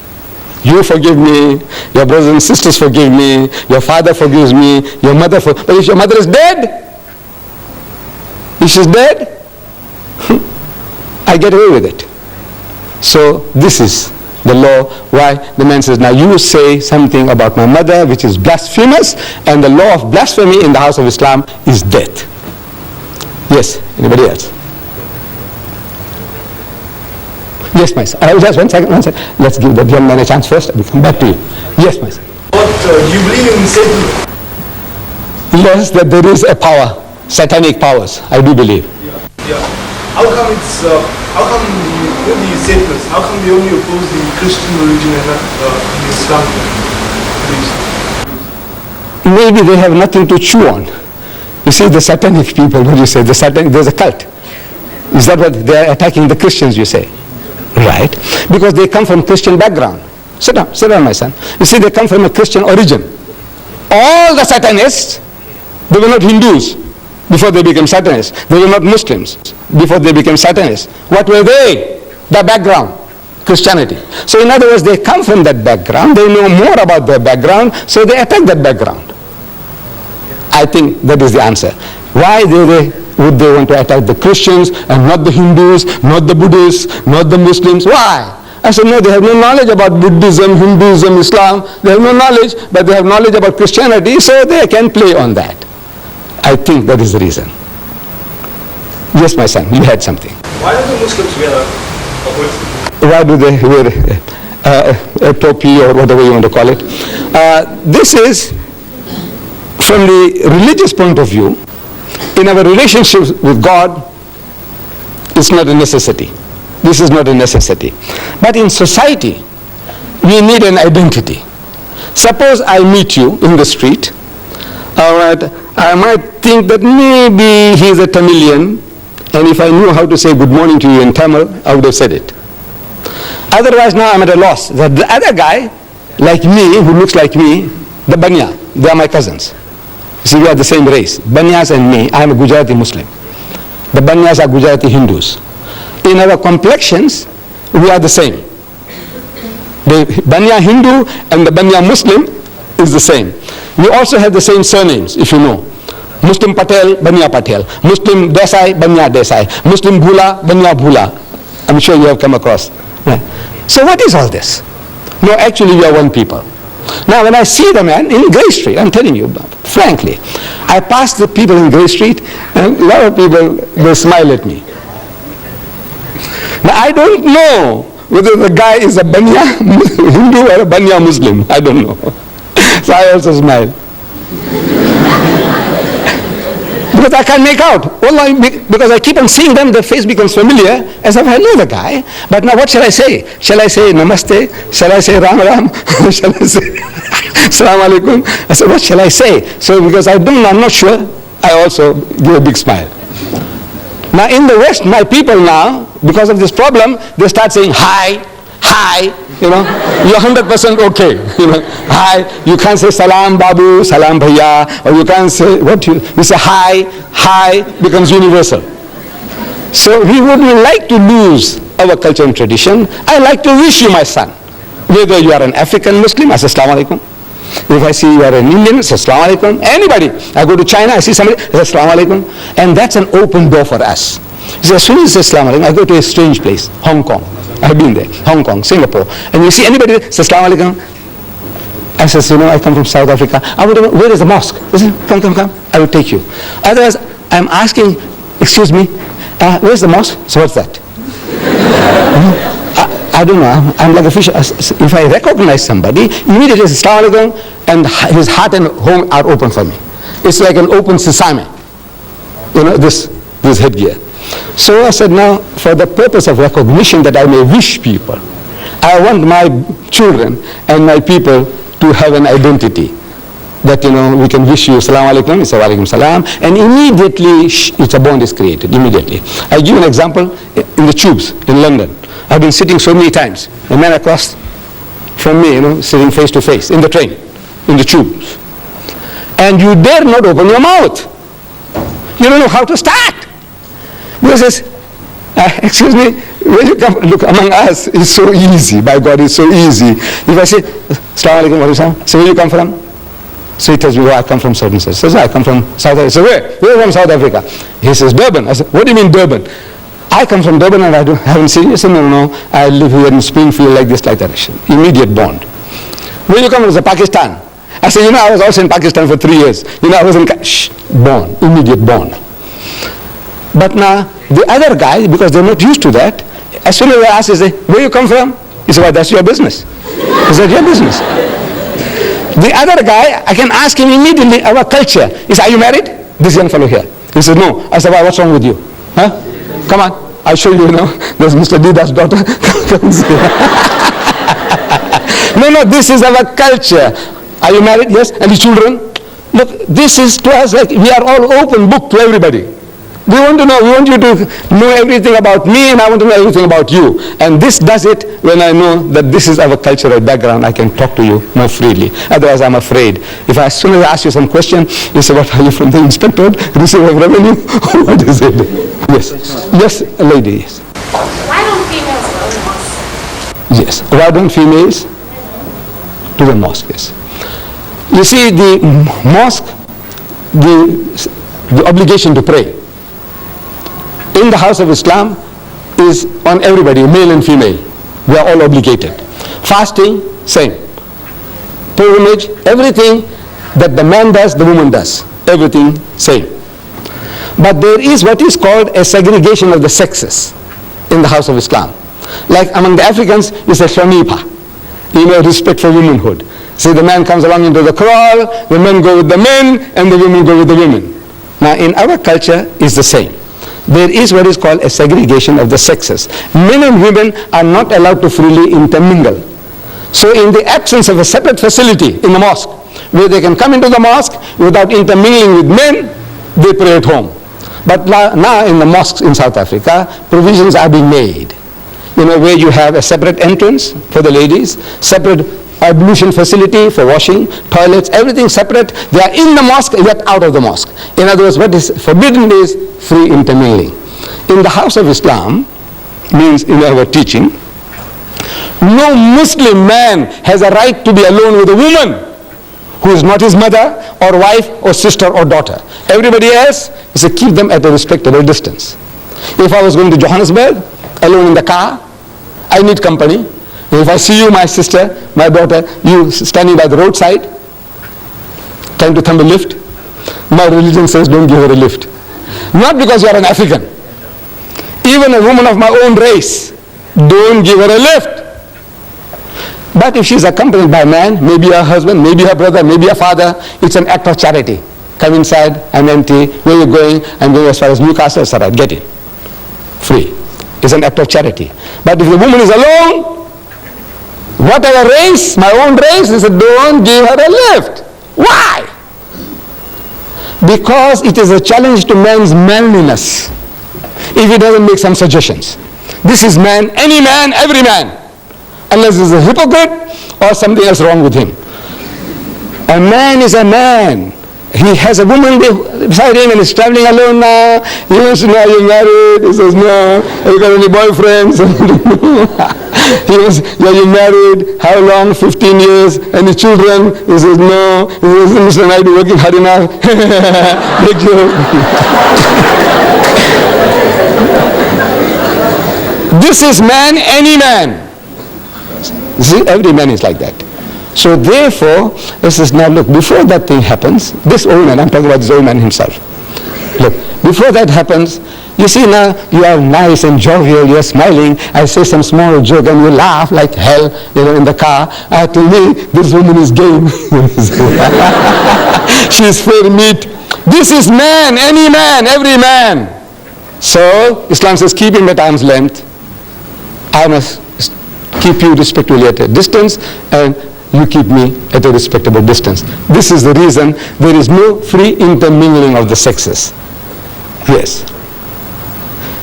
You forgive me, your brothers and sisters forgive me, your father forgives me, your mother but if your mother is dead, if she's dead, I get away with it. So this is the law why the man says, now you say something about my mother which is blasphemous, and the law of blasphemy in the house of Islam is death. Yes, anybody else? Yes, my son. Just one second. Let's give the young man a chance first. We'll come back to you. Yes, my son. What, do you believe in Satan? Yes, that there is a power, satanic powers. I do believe. Yeah. How come with these Satanists, how come they only oppose the Christian religion and not the Islamic religion? Maybe they have nothing to chew on. You see, the satanic people, what do you say? There's a cult. Is that what they are attacking the Christians, you say? Right, because they come from Christian background. Sit down, my son. You see, they come from a Christian origin. All the Satanists, they were not Hindus. before they became Satanists. They were not Muslims before they became Satanists. What were they? The background, Christianity. So in other words, they come from that background, they know more about their background, so they attack that background. I think that is the answer. Why would they want to attack the Christians and not the Hindus, not the Buddhists, not the Muslims? Why? I said, no, they have no knowledge about Buddhism, Hinduism, Islam. They have no knowledge, but they have knowledge about Christianity, so they can play on that. I think that is the reason. Yes, my son, you had something. Why do the Muslims wear a hood? Why do they wear a topi or whatever you want to call it? This is, from the religious point of view, in our relationships with God, it's not a necessity. This is not a necessity. But in society, we need an identity. Suppose I meet you in the street, I might think that maybe he's a Tamilian, and if I knew how to say good morning to you in Tamil, I would have said it. Otherwise, now I'm at a loss. That the other guy, like me, who looks like me, the Banya, they are my cousins. See, we are the same race. Banyas and me, I am a Gujarati Muslim. The Banyas are Gujarati Hindus. In our complexions, we are the same. The Banya Hindu and the Banya Muslim is the same. We also have the same surnames, if you know. Muslim Patel, Banya Patel. Muslim Desai, Banya Desai. Muslim Bhula, Banya Bhula. I'm sure you have come across. Right. So what is all this? No, actually we are one people. Now when I see the man in Grey Street, I'm telling you, frankly, I pass the people in Grey Street and a lot of people, they smile at me. Now I don't know whether the guy is a Banya Hindu or a Banya Muslim. I don't know. So I also smile. Because I can't make out. Because I keep on seeing them, the face becomes familiar, as if I know the guy. But now what shall I say? Shall I say Namaste? Shall I say Ram Ram? Shall I say Assalamu Alaikum? I said, what shall I say? So because I'm not sure, I also give a big smile. Now in the West, my people now, because of this problem, they start saying hi, you're 100% okay, hi, you can't say salam babu, salam bhaiya, or you can't say, you say hi, becomes universal. So we wouldn't like to lose our culture and tradition. I like to wish you, my son, whether you are an African Muslim, I say assalamu alaikum. If I see you are an Indian, I say assalamu alaikum. Anybody, I go to China, I see somebody, I say assalamu alaikum. And that's an open door for us. So as soon as I say assalamu alaikum, I go to a strange place, Hong Kong. I've been there, Hong Kong, Singapore. And you see anybody say assalamu alaikum, I says, I come from South Africa. I would, where is the mosque? I say, come, I will take you. Otherwise, I'm asking, excuse me, where's the mosque? So what's that? I don't know, I'm like a fish. If I recognize somebody, immediately say assalamu alaikum, and his heart and home are open for me. It's like an open sesame, this headgear. So I said, now, for the purpose of recognition that I may wish people, I want my children and my people to have an identity. That, we can wish you assalamu alaikum, it's wa alaikum salam, and immediately it's a bond is created, immediately. I give an example in the tubes in London. I've been sitting so many times. A man across from me, sitting face to face in the train, in the tubes. And you dare not open your mouth. You don't know how to start. Because says, excuse me, where you come? Look, among us, it's so easy. By God, it's so easy. If I say, assalamu alaikum, wa alaikum, so where you come from? So he tells me, I come from certain such. He says, I come from South Africa. So where? Where from South Africa? He says, Durban. I said, what do you mean Durban? I come from Durban and I haven't seen you. He said, no, I live here in Springfield like this, like that. Immediate bond. Where you come from? I said, Pakistan. I said, I was also in Pakistan for 3 years. I was in, bond, immediate bond. But now, the other guy, because they're not used to that, as soon as I ask, they say, where you come from? He said, well, that's your business. Is that your business? The other guy, I can ask him immediately, our culture. He said, are you married? This young fellow here. He said, no. I said, well, what's wrong with you? Huh? Come on, I'll show you, there's Mr. Deedat's daughter. No, this is our culture. Are you married? Yes. And the children? Look, this is to us like we are all open book to everybody. We want to know, we want you to know everything about me, and I want to know everything about you. And this does it when I know that this is our cultural background. I can talk to you more freely. Otherwise, I'm afraid. If as soon as I ask you some question, you say, what are you from the inspectorate? Receiver of revenue? What is it? Yes. Yes, a lady, yes. Why don't females go to mosque? Yes. Why don't females to the mosque? Yes. You see, the mosque, the obligation to pray in the house of Islam is on everybody, male and female. We are all obligated. Fasting, same. Pilgrimage, everything that the man does, the woman does. Everything, same. But there is what is called a segregation of the sexes in the house of Islam. Like among the Africans, it's a shamipa, respect for womanhood. See, the man comes along into the kraal, the men go with the men, and the women go with the women. Now, in our culture, it's the same. There is what is called a segregation of the sexes. Men and women are not allowed to freely intermingle. So in the absence of a separate facility in the mosque, where they can come into the mosque without intermingling with men, they pray at home. But now in the mosques in South Africa, provisions are being made. Where you have a separate entrance for the ladies, separate ablution facility for washing, toilets, everything separate. They are in the mosque, yet out of the mosque. In other words, what is forbidden is free intermingling. In the house of Islam, means in our teaching, no Muslim man has a right to be alone with a woman who is not his mother or wife or sister or daughter. Everybody else is to keep them at a respectable distance. If I was going to Johannesburg, alone in the car, I need company. If I see you, my sister, my daughter, you standing by the roadside, trying to thumb a lift, my religion says don't give her a lift. Not because you are an African. Even a woman of my own race, don't give her a lift. But if she's accompanied by a man, maybe her husband, maybe her brother, maybe her father, it's an act of charity. Come inside, I'm empty, where are you going? I'm going as far as Newcastle, it's all right, get in. Free. It's an act of charity. But if the woman is alone, whatever race, my own race, they said, don't give her a lift. Why? Because it is a challenge to man's manliness if he doesn't make some suggestions. This is man, any man, every man, unless he's a hypocrite or something else wrong with him. A man is a man. He has a woman beside him and is traveling alone now. He wants to know, are you married? He says, no. Have you got any boyfriends? He was, are you married? How long? 15 years. Any children? He says, no. He says, Mr. Naidu, working hard enough. Big joke. This is man, any man. See, every man is like that. So therefore, this is now, look, before that thing happens, this old man, I'm talking about this old man himself. Look, before that happens, you see now, you are nice and jovial, you're smiling, I say some small joke and you laugh like hell, in the car. To me, this woman is game. She's fair meat. This is man, any man, every man. So, Islam says, keep him at arm's length. I must keep you respectfully at a distance, and you keep me at a respectable distance. This is the reason there is no free intermingling of the sexes. Yes.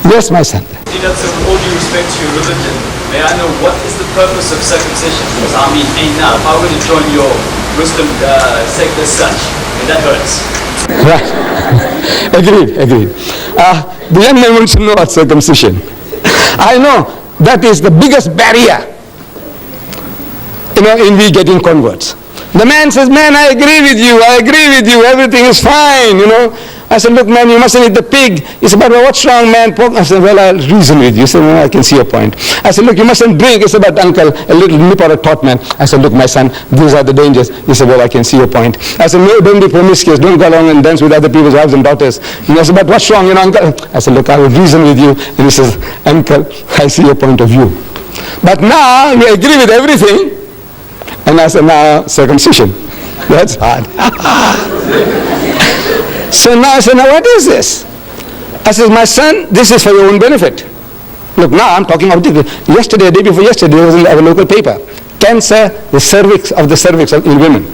Yes, my son. Deedat, so with all due respect to your religion, may I know what is the purpose of circumcision? Because I mean, now, if I were to join your Muslim sect as such, that hurts. Right. Agreed. The young man wants to know about circumcision. I know that is the biggest barrier in we getting converts. The man says, man, I agree with you, everything is fine, I said, look, man, you mustn't eat the pig. He said, but what's wrong, man? Pork? I said, well, I'll reason with you. He said, well, I can see your point. I said, look, you mustn't drink. He said, but uncle, a little nip or a tot, man. I said, look, my son, these are the dangers. He said, well, I can see your point. I said, no, don't be promiscuous. Don't go along and dance with other people's wives and daughters. I said, but what's wrong, uncle? I said, look, I will reason with you. And he says, uncle, I see your point of view. But now, you agree with everything. And I said, now, circumcision. That's hard. So now I said, now what is this? I said, my son, this is for your own benefit. Look, now I'm talking about yesterday, day before yesterday, it was in our local paper. Cancer, the cervix in women.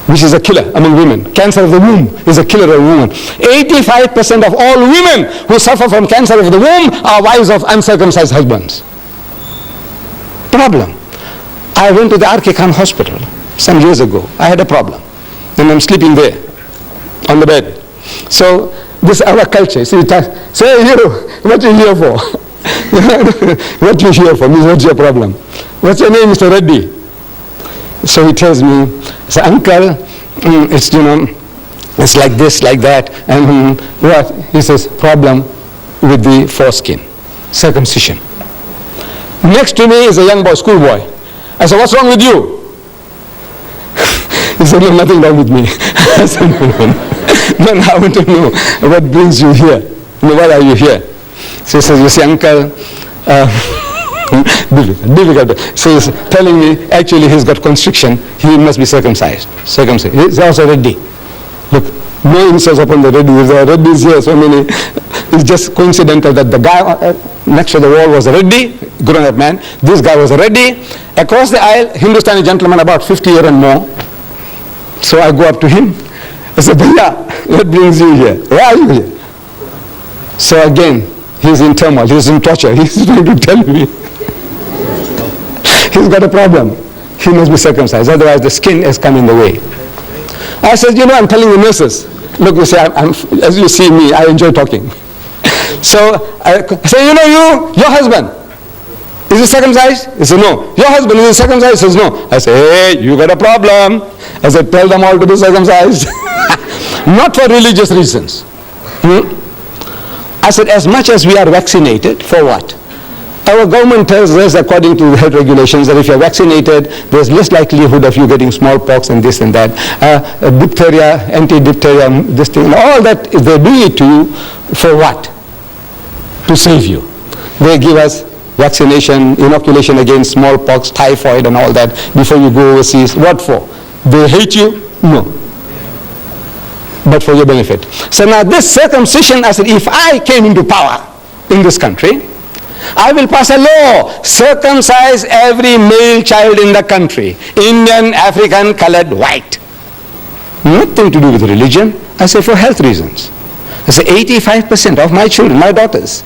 which is a killer among women. Cancer of the womb is a killer of women. 85% of all women who suffer from cancer of the womb are wives of uncircumcised husbands. Problem. I went to the R.K. Khan hospital some years ago. I had a problem. And I'm sleeping there on the bed. So this our culture. So you what are you here for? What are you here for? What's your problem? What's your name, Mr. Reddy? So he tells me, so uncle, it's, it's like this, like that. And what? He says, problem with the foreskin, circumcision. Next to me is a young boy, schoolboy. I said, what's wrong with you? He said, no, nothing wrong with me. I said, no, I want to know what brings you here. Why are you here? So he says, you see, uncle, difficult. So he's telling me, actually he's got constriction, he must be circumcised. He's also ready. Look, no insults upon the ready. There are readies here, so many. It's just coincidental that the guy next to the wall was a reddy, grown-up man. This guy was a reddy. Across the aisle, Hindustani gentleman about 50 years and more. So I go up to him. I said, Bhaiya, what brings you here? Why are you here? So again, he's in turmoil, he's in torture. He's trying to tell me. He's got a problem. He must be circumcised, otherwise the skin has come in the way. I said, I'm telling the nurses. Look, you see, as you see me, I enjoy talking. So I say, your husband, is he circumcised? He said, no. Your husband, is he circumcised? He says, no. I say, hey, you got a problem. I said, tell them all to be circumcised. Not for religious reasons. I said, as much as we are vaccinated, for what? Our government tells us, according to the health regulations, that if you're vaccinated, there's less likelihood of you getting smallpox and this and that. Diphtheria, anti-diphtheria, this thing, all that, they do it to you for what? To save you. They give us vaccination, inoculation against smallpox, typhoid and all that before you go overseas. What for? They hate you? No. But for your benefit. So now this circumcision, I said, if I came into power in this country, I will pass a law, circumcise every male child in the country, Indian, African, colored, white. Nothing to do with religion. I say for health reasons. I say 85% of my children, my daughters,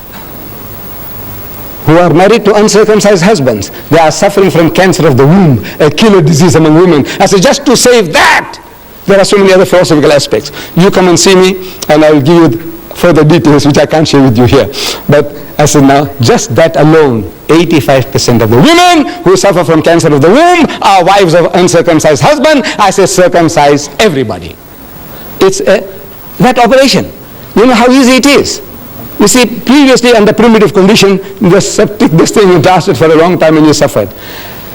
who are married to uncircumcised husbands, they are suffering from cancer of the womb, a killer disease among women. I say just to save that, there are so many other philosophical aspects. You come and see me and I will give you further details which I can't share with you here. But I said now, just that alone, 85% of the women who suffer from cancer of the womb are wives of uncircumcised husband. I say circumcise everybody. It's that operation. You know how easy it is. You see, previously under primitive condition, the septic, this thing lasted for a long time and you suffered.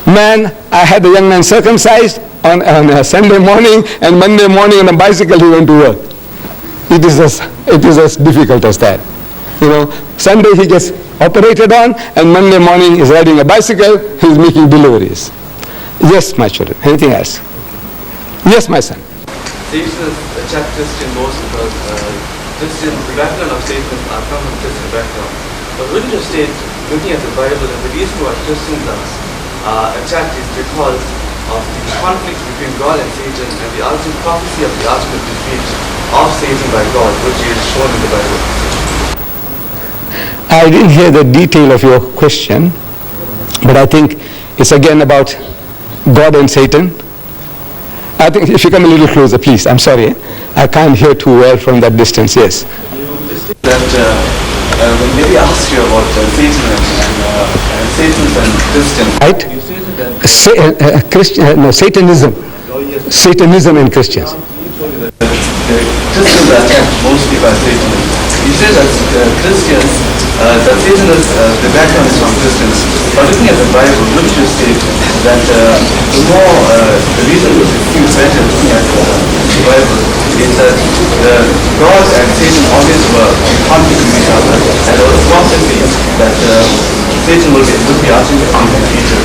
Man, I had a young man circumcised on a Sunday morning, and Monday morning on a bicycle he went to work. It is as difficult as that. Sunday he gets operated on, and Monday morning he's riding a bicycle, he's making deliveries. Yes, my children. Anything else? Yes, my son. Satan is attacked Christian most because Christian, the background of Satan are come from Christian background. But wouldn't you state, looking at the Bible, that the reason why Christians are attacked is because of the conflict between God and Satan and the ultimate prophecy of the ultimate defeat of Satan by God, which is shown in the Bible. I didn't hear the detail of your question, but I think it's again about God and Satan. I think if you come a little closer, please. I'm sorry. I can't hear too well from that distance. Yes. That when Mary asked you about Satan and Satan and Christian, right? you stated that Satanism. Satanism and Christians. You told me that Christians are attacked mostly by Satan. You said that Christians, that Satan is, the background is from Christians. But looking at the Bible, wouldn't you state that the more, the reason which it seems better looking at the Bible is that God and Satan always were in conflict with each other, and there was prophecy that Satan would be ultimately defeated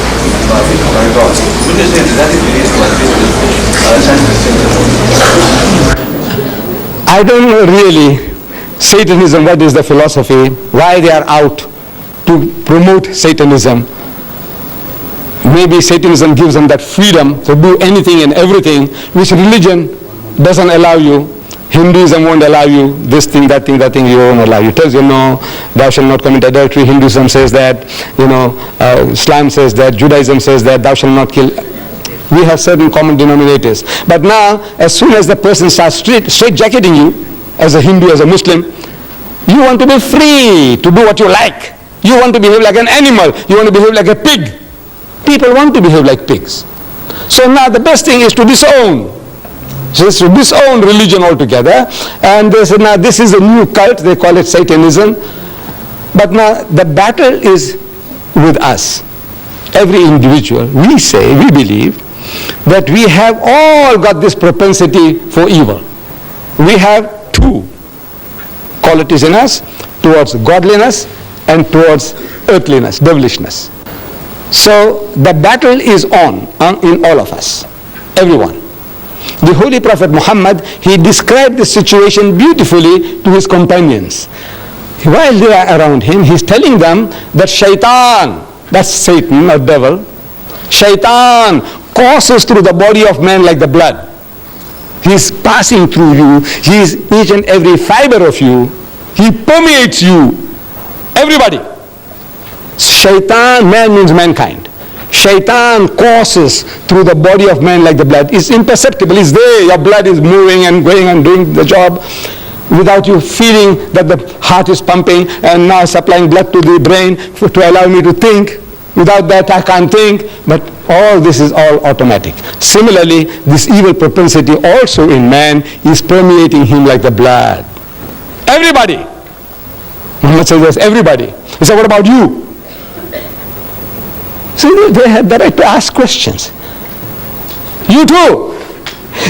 by God. Wouldn't you say that that is the reason why Satan is attacked Christians? I don't know really Satanism, what is the philosophy, why they are out to promote Satanism. maybe Satanism gives them that freedom to do anything and everything which religion doesn't allow you. Hinduism won't allow you this thing, that thing, that thing, you won't allow you. It tells you, no, thou shalt not commit adultery. Hinduism says that, Islam says that, Judaism says that, thou shalt not kill. We have certain common denominators. But now, as soon as the person starts straight-jacketing you, as a Hindu, as a Muslim, you want to be free to do what you like. You want to behave like an animal. You want to behave like a pig. People want to behave like pigs. So now the best thing is to disown. So it's to disown religion altogether. And they said, now this is a new cult, they call it Satanism. But now the battle is with us. Every individual, we believe that we have all got this propensity for evil. We have two qualities in us, towards godliness and towards earthliness, devilishness. So the battle is on in all of us, everyone. The Holy Prophet Muhammad, he described this situation beautifully to his companions. While they are around him, he's telling them that shaitan, that's Satan or devil, shaitan courses through the body of man like the blood. He's passing through you. He's each and every fiber of you. He permeates you. Everybody. Shaitan, man means mankind. Shaitan courses through the body of man like the blood. It's imperceptible. It's there. Your blood is moving and going and doing the job without you feeling that the heart is pumping and now supplying blood to the brain to allow me to think. Without that I can't think. But all this is all automatic. Similarly, this evil propensity also in man is permeating him like the blood. Everybody. Muhammad says yes, everybody. He said, what about you? See, they have the right to ask questions. You too.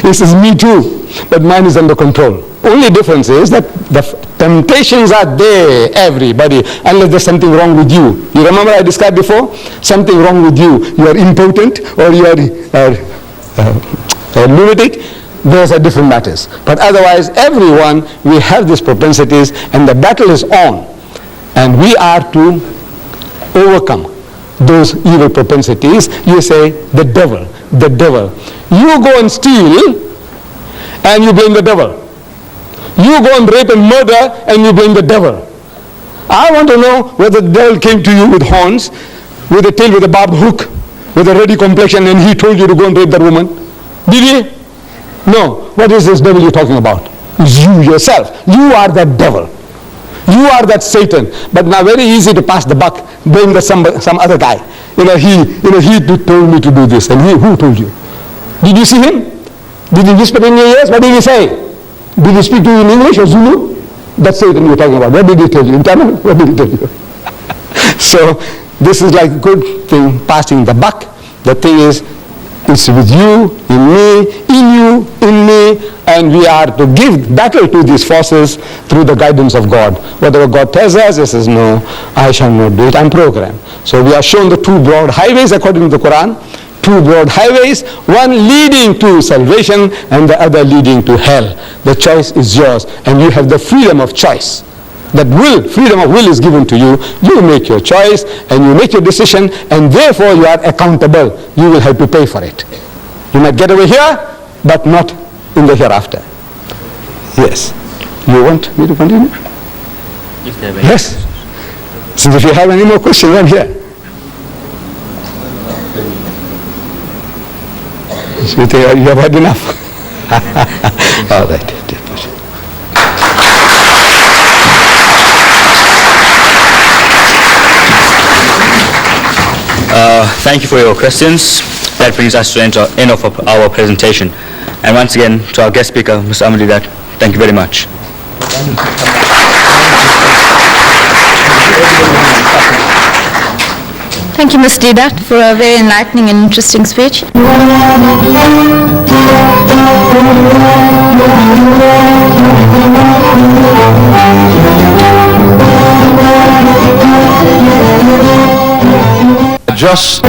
He says, me too. But mine is under control. Only difference is that the temptations are there, everybody, unless there's something wrong with you. You remember I described before? Something wrong with you. You are impotent or you are lunatic. Those are different matters. But otherwise, everyone, we have these propensities and the battle is on. And we are to overcome those evil propensities. You say, the devil, the devil. You go and steal and you blame the devil. You go and rape and murder and you blame the devil. I want to know whether the devil came to you with horns, with a tail, with a barbed hook, with a ready complexion, and he told you to go and rape that woman. Did he? No. What is this devil you're talking about? It's you yourself. You are that devil. You are that Satan. But now very easy to pass the buck, blame some other guy. He told me to do this. And who told you? Did you see him? Did he whisper in your ears? What did he say? Did he speak to you in English or Zulu? That's Satan you're talking about. What did he tell you? In Tamil? What did he tell you? So this is like a good thing, passing the buck. The thing is, it's with you, in me, in you, in me, and we are to give battle to these forces through the guidance of God. Whatever God tells us, he says, no, I shall not do it, I'm programmed. So we are shown the two broad highways according to the Qur'an, two broad highways, one leading to salvation and the other leading to hell. The choice is yours, and you have the freedom of choice. That will, freedom of will is given to you. You make your choice and you make your decision, and therefore you are accountable. You will have to pay for it. You might get away here, but not in the hereafter. Yes. You want me to continue? Yes. So if you have any more questions, I'm here. You have had enough. All right. Thank you for your questions. That brings us to the end of our presentation. And once again, to our guest speaker, Mr. Ahmed Deedat, thank you very much. Thank you, Mr. Deedat, for a very enlightening and interesting speech. Just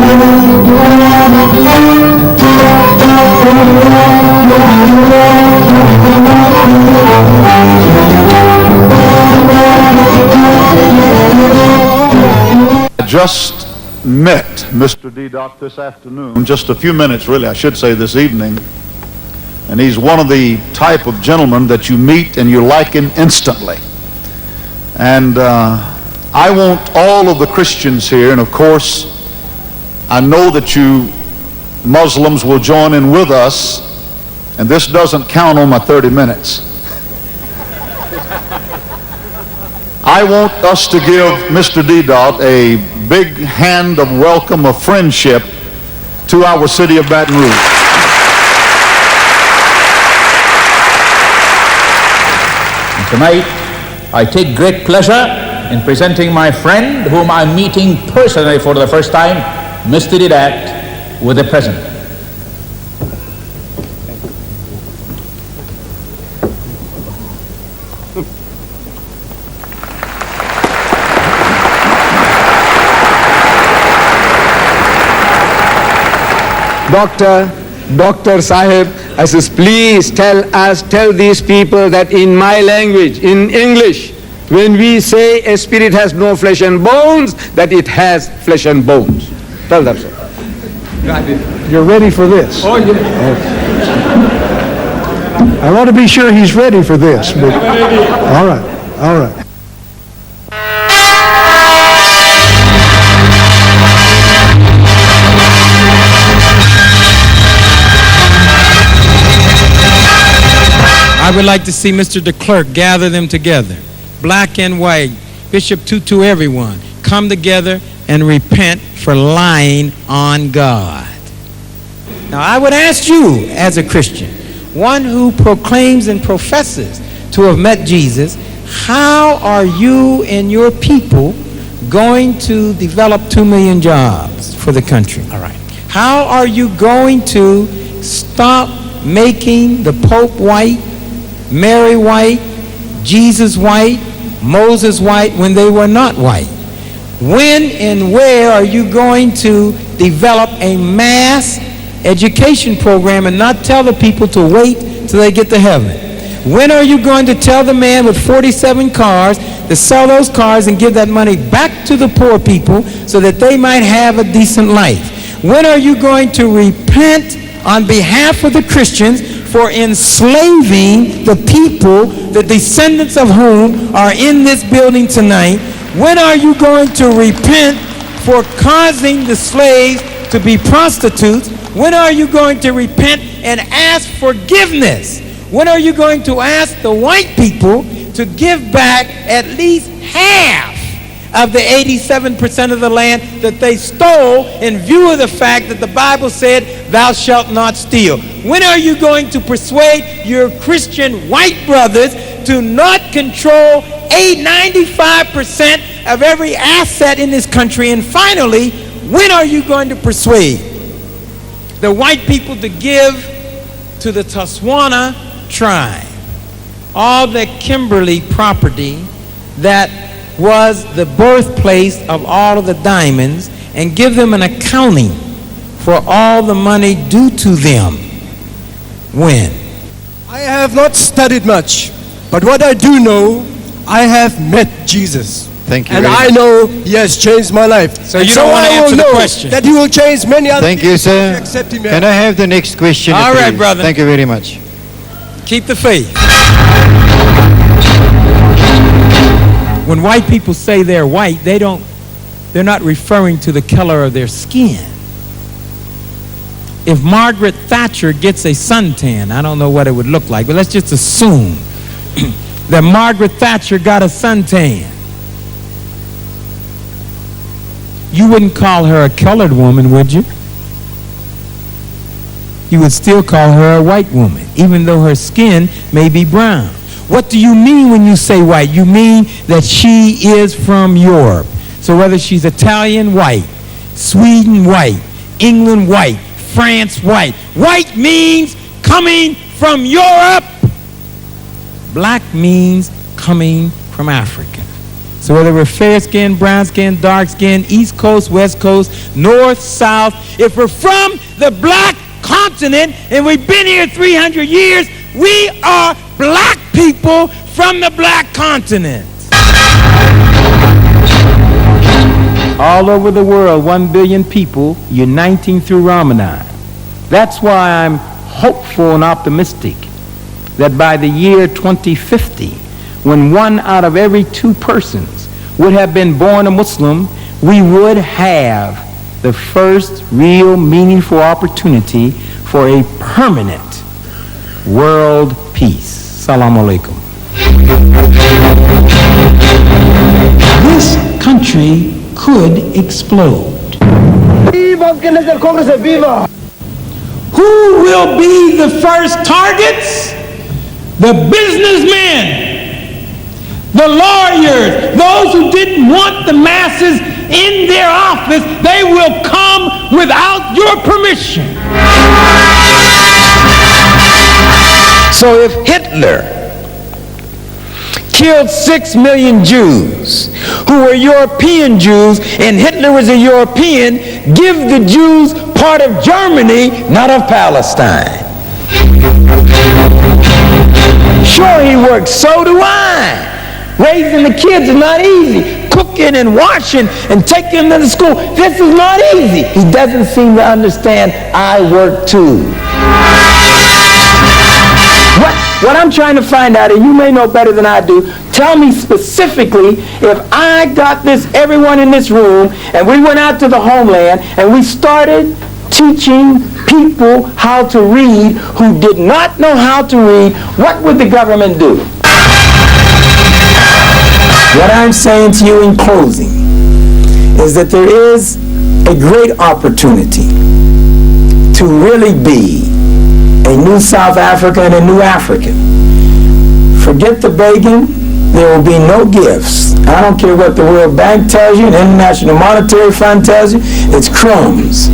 met Mr. Deedat this afternoon, just a few minutes really, I should say this evening, and he's one of the type of gentlemen that you meet and you like him instantly. And I want all of the Christians here, and of course I know that you Muslims will join in with us, and this doesn't count on my 30 minutes. I want us to give Mr. Deedat a big hand of welcome, of friendship to our city of Baton Rouge. Tonight, I take great pleasure in presenting my friend, whom I'm meeting personally for the first time, Mr. Deedat, with a present. Dr. Sahib, I says, please tell these people that in my language, in English, when we say a spirit has no flesh and bones, that it has flesh and bones. Tell them so. You're ready for this. Oh, yeah. I want to be sure he's ready for this. But, all right, all right. I would like to see Mr. de Klerk gather them together, black and white, Bishop Tutu, everyone, come together and repent for lying on God. Now, I would ask you, as a Christian, one who proclaims and professes to have met Jesus, how are you and your people going to develop 2 million jobs for the country? All right. How are you going to stop making the Pope white, Mary white, Jesus white, Moses white when they were not white? When and where are you going to develop a mass education program and not tell the people to wait till they get to heaven? When are you going to tell the man with 47 cars to sell those cars and give that money back to the poor people so that they might have a decent life? When are you going to repent on behalf of the Christians for enslaving the people, the descendants of whom are in this building tonight? When are you going to repent for causing the slaves to be prostitutes? When are you going to repent and ask forgiveness? When are you going to ask the white people to give back at least half of the 87% of the land that they stole in view of the fact that the Bible said, thou shalt not steal? When are you going to persuade your Christian white brothers to not control 95% of every asset in this country? And finally, when are you going to persuade the white people to give to the Tswana tribe all the Kimberly property that was the birthplace of all of the diamonds, and give them an accounting for all the money due to them? When? I have not studied much, but what I do know, I have met Jesus. Thank you. And I know he has changed my life. So you don't want to answer the question? That he will change many other Thank people you, sir. except him. Can I have the next question? All right, please? brother. Thank you very much. Keep the faith. When white people say they're white, they're not referring to the color of their skin. If Margaret Thatcher gets a suntan, I don't know what it would look like, but let's just assume that Margaret Thatcher got a suntan. You wouldn't call her a colored woman, would you? You would still call her a white woman, even though her skin may be brown. What do you mean when you say white? You mean that she is from Europe. So whether she's Italian, white, Sweden, white, England, white, France, white. White means coming from Europe. Black means coming from Africa. So whether we're fair skin, brown skin, dark skin, East Coast, West Coast, North, South, if we're from the black continent and we've been here 300 years, we are black people from the black continent. all over the world, 1 billion people uniting through Ramadan. That's why I'm hopeful and optimistic that by the year 2050, when 1 out of every 2 persons would have been born a Muslim, we would have the first real meaningful opportunity for a permanent world peace. Assalamu alaikum. This country could explode. Who will be the first targets? The businessmen, the lawyers, those who didn't want the masses in their office. They will come without your permission. So if Hitler killed 6 million Jews who were European Jews, and Hitler was a European, give the Jews part of Germany, not of Palestine. Sure, he worked, so do I. Raising the kids is not easy. Cooking and washing and taking them to school, this is not easy. He doesn't seem to understand I work too. What I'm trying to find out, and you may know better than I do, tell me specifically, if I got this, everyone in this room, and we went out to the homeland and we started teaching people how to read who did not know how to read, what would the government do? What I'm saying to you in closing is that there is a great opportunity to really be a new South Africa and a new African. Forget the begging. There will be no gifts. I don't care what the World Bank tells you, the International Monetary Fund tells you. It's crumbs.